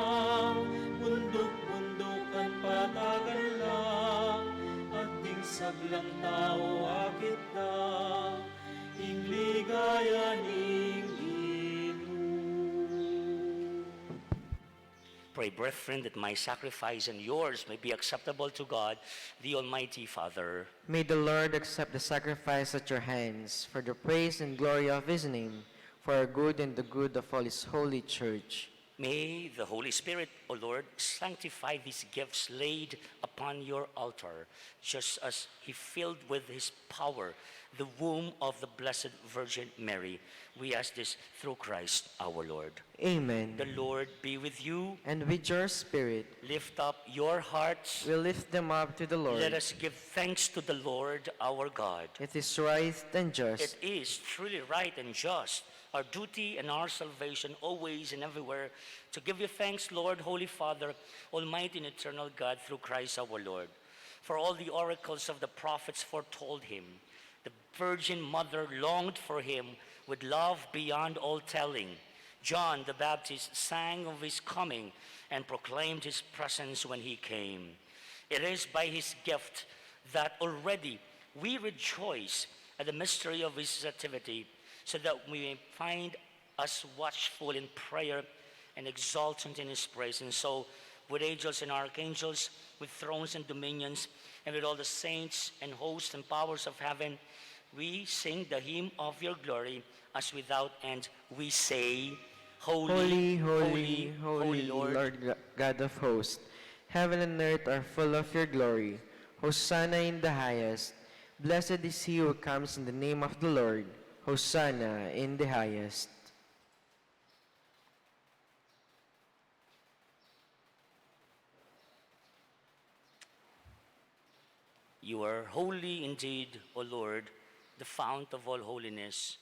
bundok-bundukan patagan la, at ding sablang tao akit na, inligaya ning Ginoo. Pray, brethren, that my sacrifice and yours may be acceptable to God, the Almighty Father. May the Lord accept the sacrifice at your hands for the praise and glory of his name, for our good and the good of all his holy church. May the Holy Spirit, O Lord, sanctify these gifts laid upon your altar, just as he filled with his power the womb of the Blessed Virgin Mary. We ask this through Christ our Lord. Amen. The Lord be with you. And with your spirit, Lift up your hearts. we lift them up to the Lord. Let us give thanks to the Lord our God. It is right and just, It is truly right and just, our duty and our salvation always and everywhere, to give you thanks, Lord, Holy Father, Almighty and eternal God, through Christ our Lord. For all the oracles of the prophets foretold him. The Virgin Mother longed for him with love beyond all telling. John the Baptist sang of his coming and proclaimed his presence when he came. It is by his gift that already we rejoice at the mystery of his nativity, so that we may find us watchful in prayer and exultant in his praise. And so, with angels and archangels, with thrones and dominions, and with all the saints and hosts and powers of heaven, we sing the hymn of your glory, as without end we say, Holy, holy, holy, Lord. Lord God of hosts. Heaven and earth are full of your glory. Hosanna in the highest. Blessed is he who comes in the name of the Lord. Hosanna in the highest. You are holy indeed, O Lord, the fount of all holiness.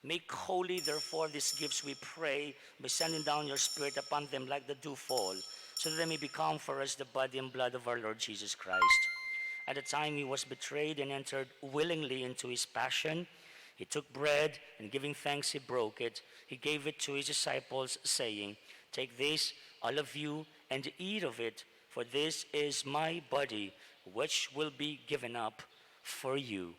Make holy, therefore, these gifts, we pray, by sending down your Spirit upon them like the dew fall, so that they may become for us the body and blood of our Lord Jesus Christ. At the time he was betrayed and entered willingly into his passion, he took bread, and giving thanks, he broke it. He gave it to his disciples, saying, "Take this, all of you, and eat of it, for this is my body, which will be given up for you."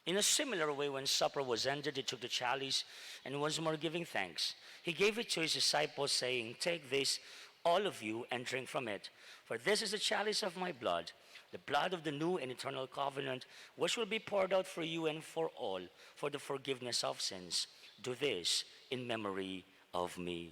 In a similar way, when supper was ended, he took the chalice, and once more giving thanks, he gave it to his disciples, saying, "Take this, all of you, and drink from it. For this is the chalice of my blood, the blood of the new and eternal covenant, which will be poured out for you and for all for the forgiveness of sins. Do this in memory of me.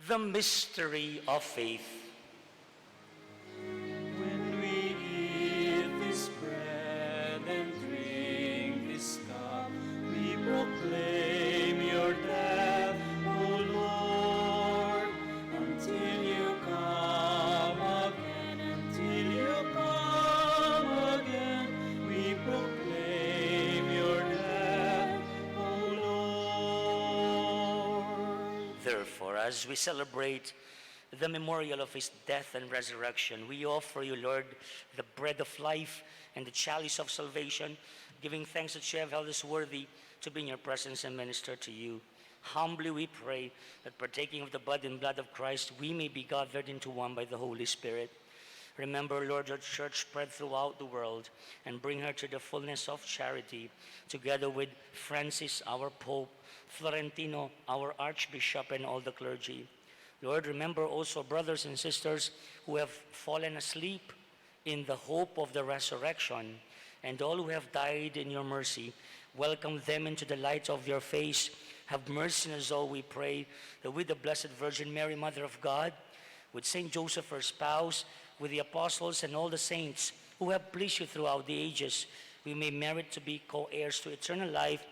The mystery of faith. When we eat this bread and drink this cup, we proclaim your death, O Lord, until you come again, until you come again. We proclaim your death, O Lord. Therefore, as we celebrate the memorial of his death and resurrection, we offer you, Lord, the bread of life and the chalice of salvation, giving thanks that you have held us worthy to be in your presence and minister to you. Humbly we pray that partaking of the body and blood of Christ, we may be gathered into one by the Holy Spirit. Remember, Lord, your church spread throughout the world and bring her to the fullness of charity, together with Francis, our Pope, Florentino, our Archbishop, and all the clergy. Lord, remember also brothers and sisters who have fallen asleep in the hope of the resurrection, and all who have died in your mercy. Welcome them into the light of your face. Have mercy on us all, we pray, that with the Blessed Virgin Mary, Mother of God, with Saint Joseph, her spouse, with the apostles and all the saints who have pleased you throughout the ages, we may merit to be co-heirs to eternal life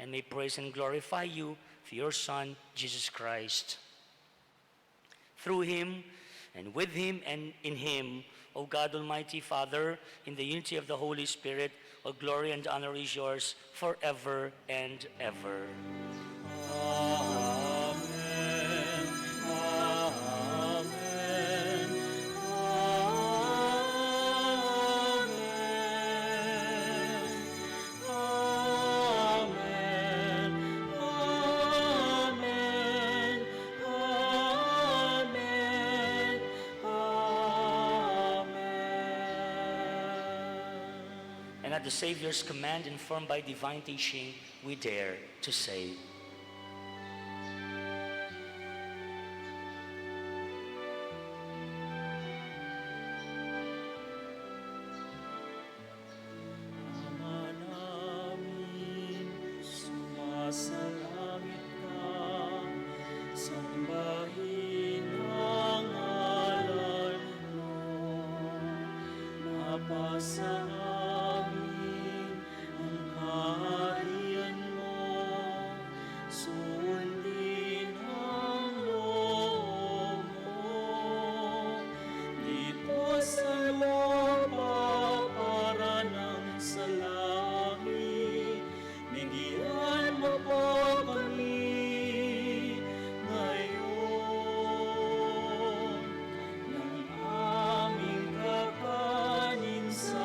and may praise and glorify you through your Son, Jesus Christ. Through him, and with him, and in him, O God, Almighty Father, in the unity of the Holy Spirit, all glory and honor is yours forever and ever. Amen. Amen. Amen. Amen. Amen. Amen. And at the Savior's command, informed by divine teaching, we dare to say, Ama namin, sumasalangit ka, sambahin ang ngalan mo. Mapasa namin ang kaharian mo, sundin ang loob mo. Dito sa lupa para ng sa langit, bigyan mo po kami ngayon ng aming kakanin sa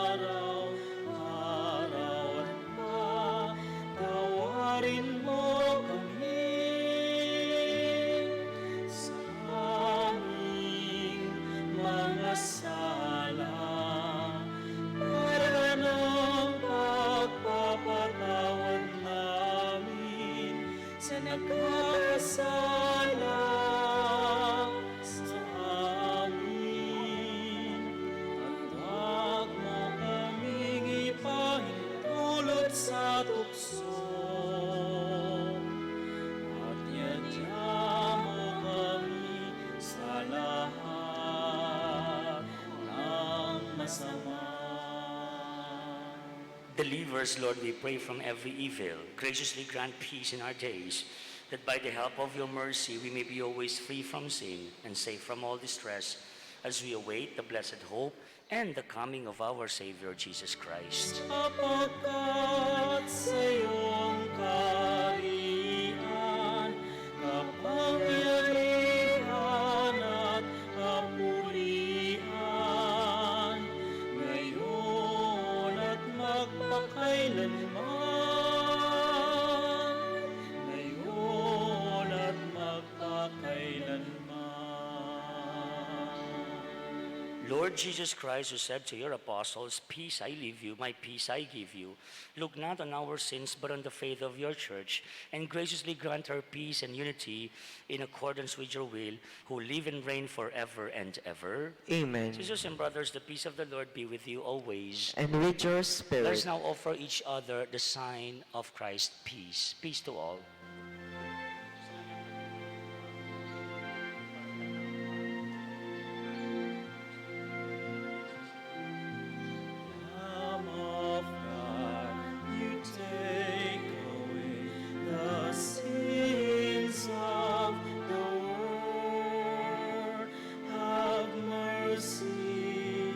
araw-araw at patawarin mo kami sa aming mga sala para ng pagpapatawad namin sa nagkakasala sa amin. At huwag mo kaming ipahintulot sa tukso, at yadya mo kami sa lahat ng masama. deliver us, Lord, we pray, from every evil. Graciously grant peace in our days, that by the help of your mercy we may be always free from sin and safe from all distress, as we await the blessed hope and the coming of our Savior Jesus Christ. Sapagkat sa iyong kaharian, kapangyarihan at kapurihan, ngayon at magpakailanman, ngayon at magpakailanman. Lord Jesus Christ, who said to your apostles, "Peace I leave you, my peace I give you," look not on our sins, but on the faith of your church, and graciously grant her peace and unity in accordance with your will, who live and reign forever and ever. Amen. Sisters and brothers, the peace of the Lord be with you always. And with your Let spirit. us now offer each other the sign of Christ's peace. Peace to all. Lamb of God, you take away the sins of the world. Have mercy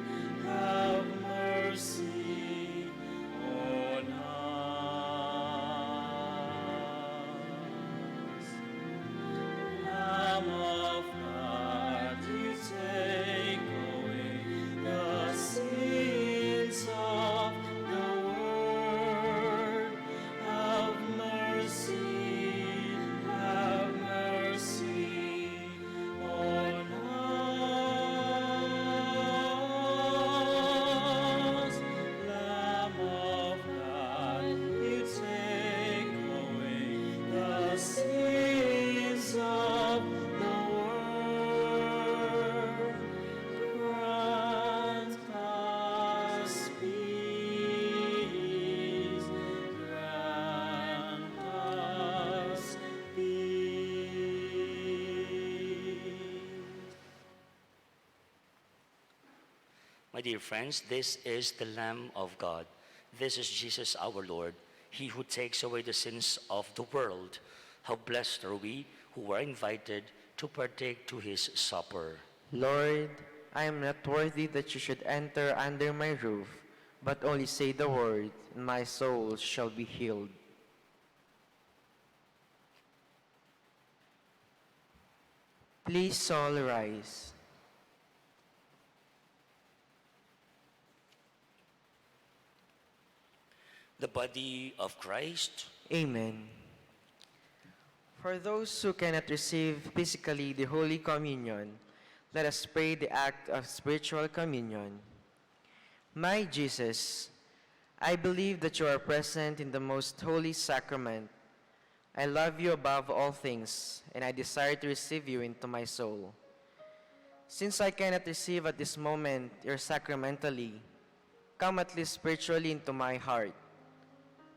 on us. Lamb of God, you take away the sins of the world. Have mercy on us. Lamb of God, you take away the sins of the world. Grant us peace. Grant us peace. My dear friends, this is the Lamb of God. This is Jesus our Lord, He who takes away the sins of the world. How blessed are we who are invited to partake to His supper. Lord, I am not worthy that you should enter under my roof, but only say the word, and my soul shall be healed. Please all rise. The body of Christ. Amen. For those who cannot receive physically the Holy Communion, let us pray the act of spiritual communion. My Jesus, I believe that you are present in the most holy sacrament. I love you above all things, and I desire to receive you into my soul. Since I cannot receive at this moment your sacramentally, come at least spiritually into my heart.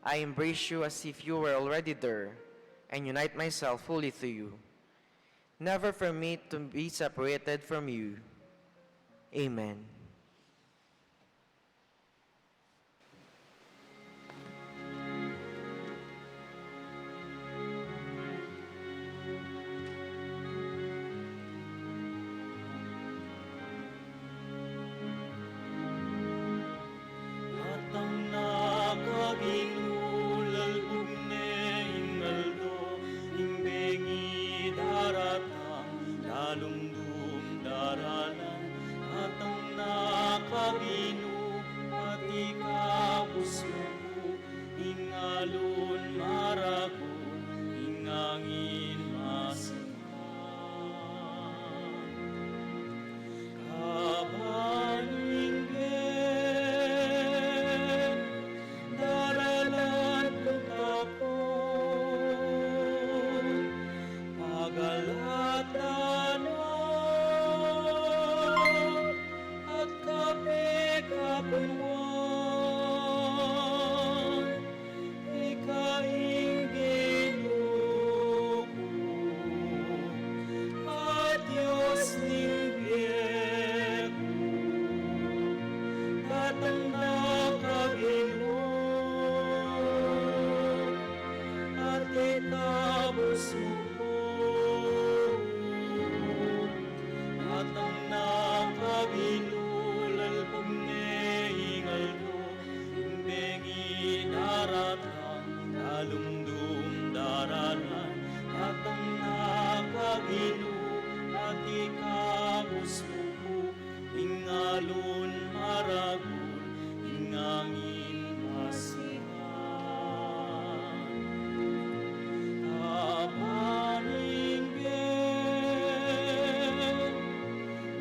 I embrace you as if you were already there, and unite myself fully to you, never for me to be separated from you. Amen. At ang nakaginulal pugne ingaldo, imbengi daratang, dalumdum daralan. At ang nakaginu, pati kabusmo, ingalun marago, ingangin masiman. Kabaninggen, daralan kutapon, pagalatanon, at kapikapunwan, ikaing ginuko, at Diyos nimbyeko, at ang nakaginoo, at itabos mo, at ang nakaginulal pagnehingal ko, imbengi daratang, dalumdum daralan, at ang nakaginoo, at ikabos mo, ingalun maragun, ingangin masihan. Kabaninggen,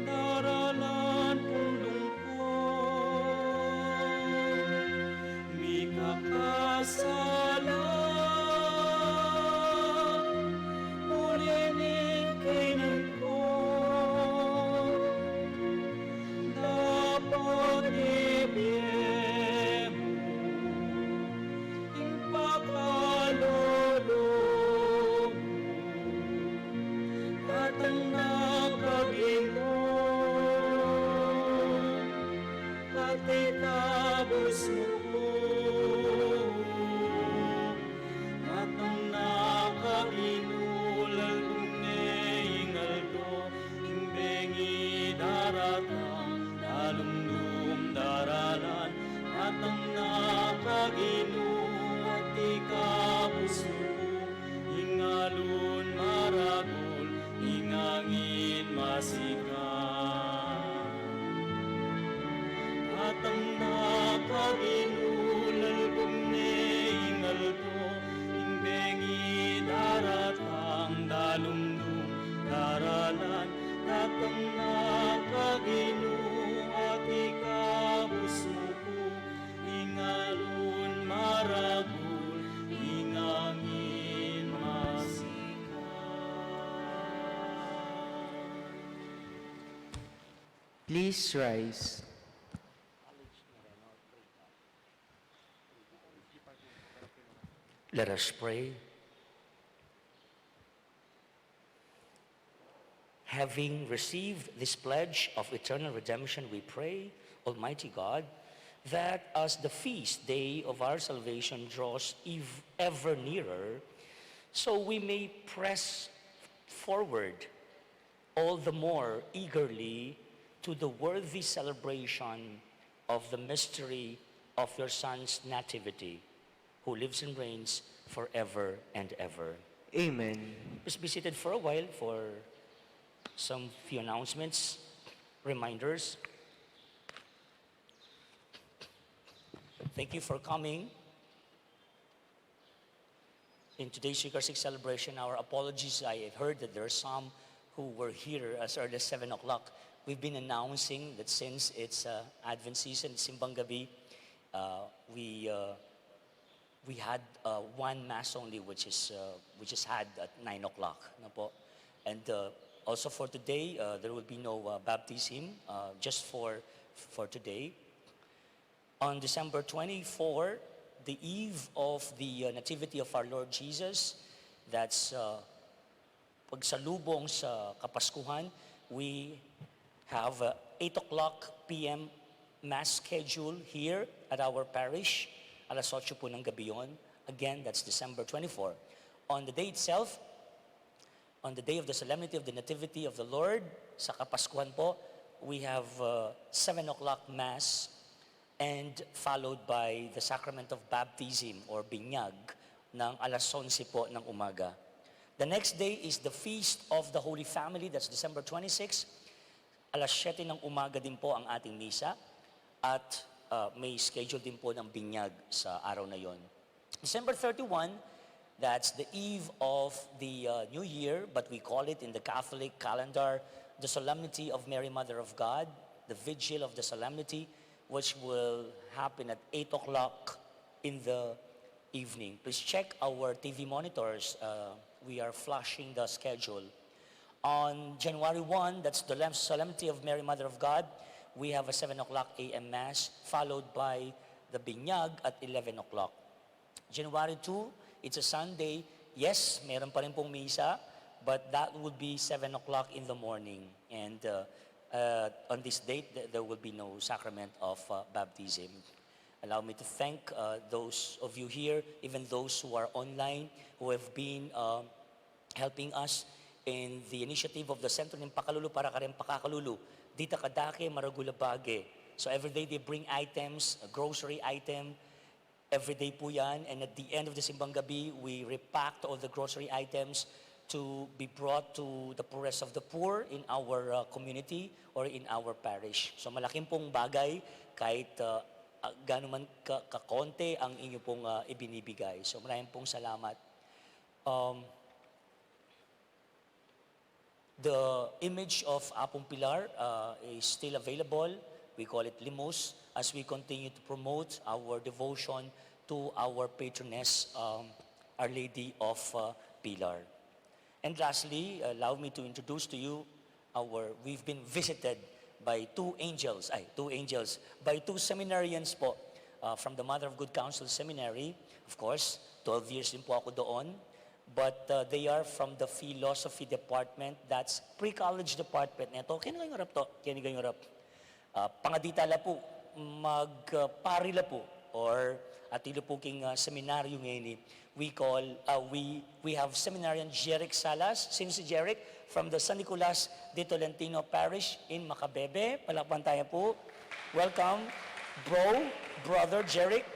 daralan masikat. At ang nakaginulalbog ne ingaldo, imbengi daratang dalumdum daralan, at ang nakaginu at ikabus mo ko, ingalun maragul, ingangin masikat. Please rise. Let us pray. Having received this pledge of eternal redemption, we pray, Almighty God, that as the feast day of our salvation draws ever nearer, so we may press forward all the more eagerly to the worthy celebration of the mystery of your Son's nativity, who lives and reigns forever and ever. Amen. Please be seated for a while for some few announcements, reminders. Thank you for coming. In today's Week 6 celebration, our apologies. I heard that there are some who were here as early as 7 o'clock. We've been announcing that since it's Advent season, Simbang Gabi, we had one Mass only, which is had at 9 o'clock. And also for today, there will be no baptism, just for today. On December 24, the eve of the Nativity of our Lord Jesus, that's pagsalubong sa Kapaskuhan, we have 8 o'clock p.m. Mass schedule here at our parish. Alas 8 po ng gabi yun. Again, that's December 24. On the day itself, on the day of the solemnity of the Nativity of the Lord, sa Kapaskuhan po, we have 7 o'clock Mass and followed by the sacrament of baptism or binyag ng alas 11 po ng umaga. The next day is the Feast of the Holy Family, that's December 26. Alas 7 ng umaga din po ang ating misa at may schedule din po ng binyag sa araw na yon. December 31, that's the eve of the New Year, but we call it in the Catholic calendar the Solemnity of Mary, Mother of God, the Vigil of the Solemnity, which will happen at 8 o'clock in the evening. Please check our TV monitors. We are flashing the schedule. On January 1, that's the Solemnity of Mary, Mother of God, we have a 7 o'clock a.m. Mass, followed by the Binyag at 11 o'clock. January 2, it's a Sunday. Yes, meron pa rin pong misa, but that would be 7 o'clock in the morning. And on this date, there will be no sacrament of baptism. Allow me to thank those of you here, even those who are online, who have been helping us in the initiative of the Centro ng Pakalulu para ka rin Pakakalulu, Dita Kadake Maragulabage. So every day they bring items, a grocery item, every day po yan. And at the end of the Simbang Gabi, we repacked all the grocery items to be brought to the poorest of the poor in our community or in our parish. So malaking pong bagay kahit gaano man kakonte ang inyo pong ibinibigay. So maraming pong salamat. The image of Apong Pilar is still available. We call it Limos as we continue to promote our devotion to our patroness, Our Lady of Pilar. And lastly, allow me to introduce to you we've been visited by two angels, by two seminarians po from the Mother of Good Counsel Seminary. Of course, 12 years din po ako doon. But they are from the philosophy department, that's pre-college department nito. Kaya nga harap to, kaya nga harap. Pangadita la po, magpari la po, or atilo po king seminaryo ngayon. We have seminarian Jeric Salas, since Jeric, from the San Nicolas de Tolentino Parish in Macabebe. Palakpan tayo po. Welcome, brother Jeric,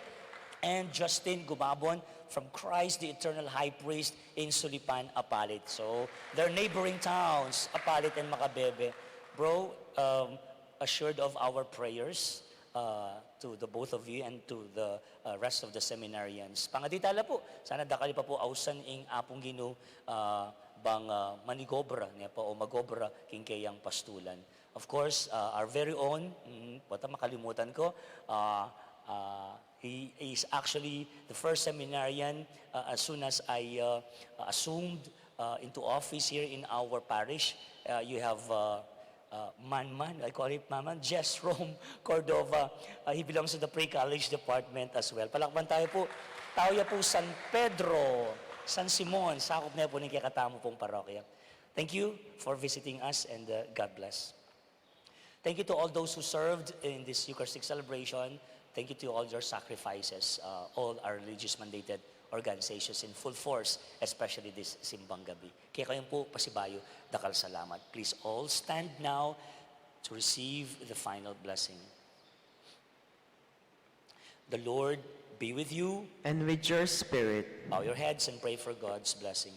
and Justin Gumabon from Christ, the eternal high priest, in Sulipan, Apalit. So, they're neighboring towns, Apalit and Macabebe. Bro, assured of our prayers to the both of you and to the rest of the seminarians. Pangaditala po, sana dakali pa po ausan ing apong gino bang manigobra niya po o magobra king kayang pastulan. Of course, our very own, wata makalimutan ko, he is actually the first seminarian as soon as I assumed into office here in our parish. You have Man, I call it Man, Jess Rome Cordova. He belongs to the pre-college department as well. Palakpan tayo po. Tayo po San Pedro, San Simon, sakop na po ni kakatamo pong parokya. Thank you for visiting us and God bless. Thank you to all those who served in this Eucharistic celebration. Thank you to all your sacrifices, all our religious mandated organizations in full force, especially this Simbang Gabi. Kaya kayong po, pasibayo, dakal salamat. Please all stand now to receive the final blessing. The Lord be with you. And with your spirit. Bow your heads and pray for God's blessing.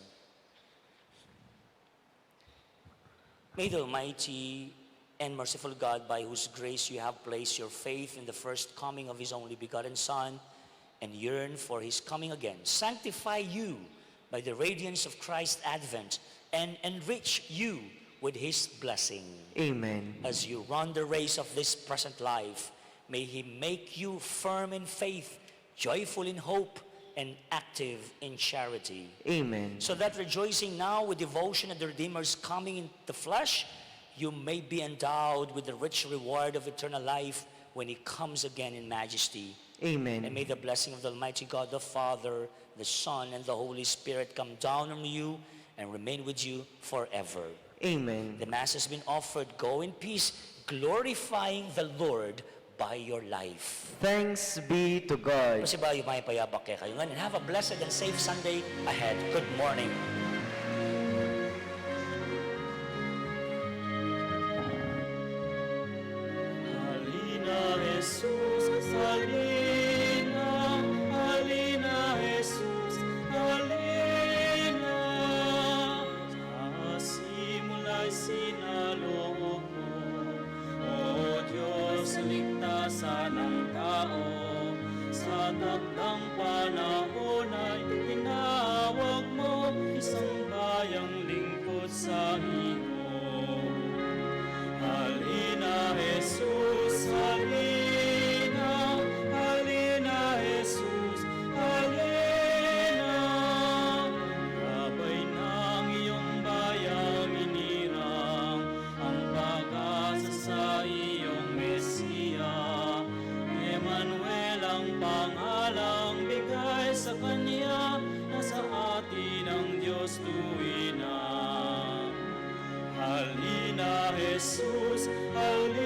May the Almighty and merciful God, by whose grace you have placed your faith in the first coming of His only begotten Son, and yearn for His coming again, sanctify you by the radiance of Christ's advent, and enrich you with His blessing. Amen. As you run the race of this present life, may He make you firm in faith, joyful in hope, and active in charity. Amen. So that rejoicing now with devotion at the Redeemer's coming in the flesh, you may be endowed with the rich reward of eternal life when He comes again in majesty. Amen. And may the blessing of the Almighty God, the Father, the Son, and the Holy Spirit come down on you and remain with you forever. Amen. The Mass has been offered. Go in peace, glorifying the Lord by your life. Thanks be to God. Kasi ba yung may payabak kaya kayo? And have a blessed and safe Sunday ahead. Good morning. Halina, Jesus, halina, halina, Jesus, halina. Sa simula'y sinaloob mo, O Diyos, ligtasan ng tao. Sa takdang panahon ay tinawag mo, isang bayang lingkod sa iyo. Halina, Jesus, halina, halina, Jesus, halina. Gabay ng iyong bayang inirang, ang pag-asa sa iyong Mesiya. Emmanuel ang pangalang bigay sa Kanya, nasa atin ang Diyos tuwina. Halina, Jesus, halina.